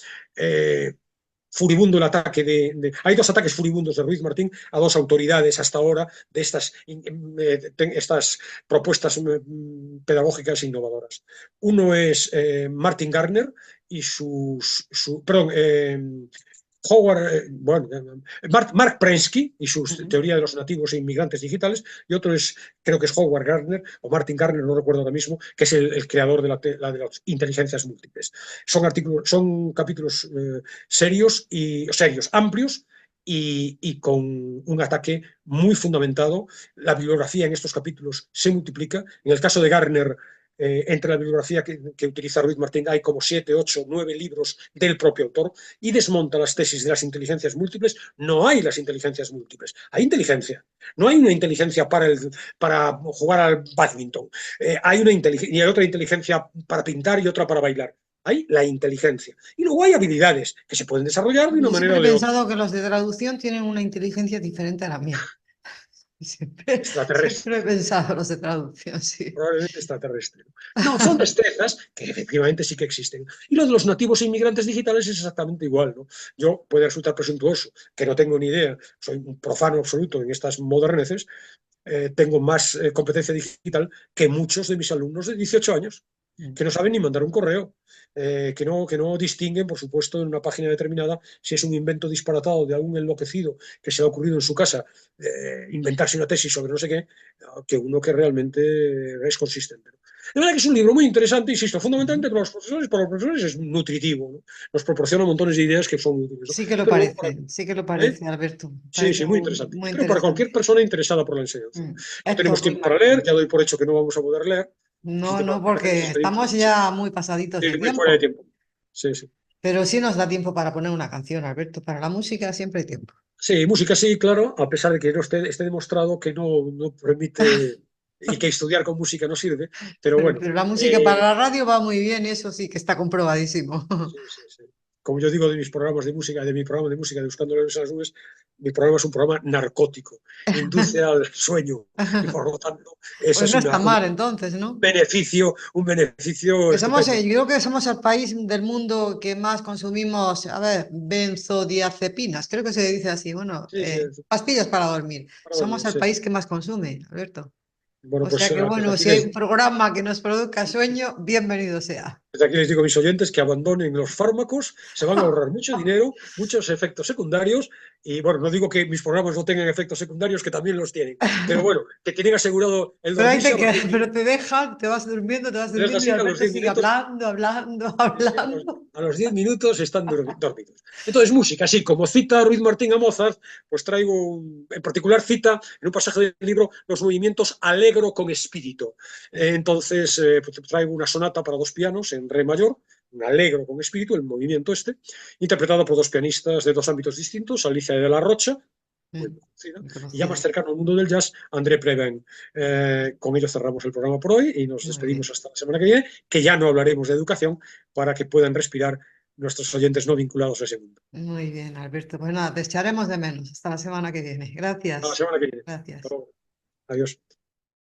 furibundo el ataque Hay dos ataques furibundos de Ruiz Martín a dos autoridades hasta ahora de estas propuestas pedagógicas innovadoras. Uno es Martin Gardner y Mark Prensky y su teoría de los nativos e inmigrantes digitales, y otro es, creo que es Howard Gardner o Martin Gardner, no recuerdo ahora mismo, que es el creador de las inteligencias múltiples. Son capítulos serios, amplios, y con un ataque muy fundamentado. La bibliografía en estos capítulos se multiplica. En el caso de Gardner, entre la bibliografía que utiliza Ruiz Martín hay como 7, 8, 9 libros del propio autor, y desmonta las tesis de las inteligencias múltiples. No hay las inteligencias múltiples, hay inteligencia. No hay una inteligencia para jugar al badminton, hay y hay otra inteligencia para pintar y otra para bailar. Hay la inteligencia. Y luego hay habilidades que se pueden desarrollar de una Yo siempre manera he o de otra. pensado que los de traducción tienen una inteligencia diferente a la mía. Siempre he Extraterrestre. pensado los de traducción, sí. Probablemente extraterrestre. No, son destrezas que efectivamente sí que existen. Y lo de los nativos e inmigrantes digitales es exactamente igual, ¿no? Yo puede resultar presuntuoso, que no tengo ni idea, soy un profano absoluto en estas moderneces, tengo más competencia digital que muchos de mis alumnos de 18 años, que no saben ni mandar un correo, que no distinguen, por supuesto, en una página determinada si es un invento disparatado de algún enloquecido que se le ha ocurrido en su casa inventarse una tesis sobre no sé qué, que uno que realmente es consistente. De verdad que es un libro muy interesante, insisto, fundamentalmente para los profesores es nutritivo, ¿no? Nos proporciona montones de ideas que son útiles, ¿no? Pero Sí que lo ¿eh? parece, Alberto. Sí, Parece sí, muy interesante. muy Pero para interesante. cualquier persona interesada por la enseñanza. No Héctor tenemos Ruiz tiempo para leer, Martín. ya doy por hecho que no vamos a poder leer. Si No, te no, parece, porque despedimos. estamos ya muy pasaditos de Sí, muy fuera de tiempo. tiempo. Sí, sí. Pero sí nos da tiempo para poner una canción, Alberto. Para la música siempre hay tiempo. Sí, música sí, claro, a pesar de que no esté demostrado que no permite y que estudiar con música no sirve, pero bueno. Pero la música para la radio va muy bien, eso sí que está comprobadísimo. Sí, sí, sí. Como yo digo de mis programas de música, de mi programa de música de Buscando las Nubes, mi programa es un programa narcótico, induce al sueño y por lo tanto eso Pues es no está mal entonces, ¿no? un beneficio Que somos, estupendo. yo creo que somos el país del mundo que más consumimos, a ver, benzodiazepinas, creo que se dice así, bueno, Sí, sí, pastillas para dormir. para Somos dormir, el sí, sí. país que más consume, Alberto. Bueno, O pues sea que, desde bueno, aquí si hay un programa que nos produzca sueño, bienvenido sea. Desde aquí les digo a mis oyentes que abandonen los fármacos, se van a ahorrar mucho dinero, muchos efectos secundarios, y bueno, no digo que mis programas no tengan efectos secundarios, que también los tienen, pero bueno, que tienen asegurado el Pero, dormirse a los 10 pero te dejan, te vas durmiendo y así que a los Alberto 10 sigue minutos, hablando. a los 10 minutos están dormidos. Entonces, música, así como cita Ruiz Martín a Mozart, pues traigo, en particular cita en un pasaje del libro los movimientos Allegro con espíritu. Entonces, pues traigo una sonata para dos pianos en re mayor, un Allegro con espíritu, el movimiento este, interpretado por dos pianistas de dos ámbitos distintos, Alicia de la Rocha, muy conocida, y ya más cercano al mundo del jazz, André Previn. Con ello cerramos el programa por hoy y nos despedimos hasta la semana que viene, que ya no hablaremos de educación para que puedan respirar nuestros oyentes no vinculados a ese mundo. Muy bien, Alberto. Pues nada, te echaremos de menos. Hasta la semana que viene. Hasta la Gracias. semana que viene. Gracias. Hasta luego. Adiós.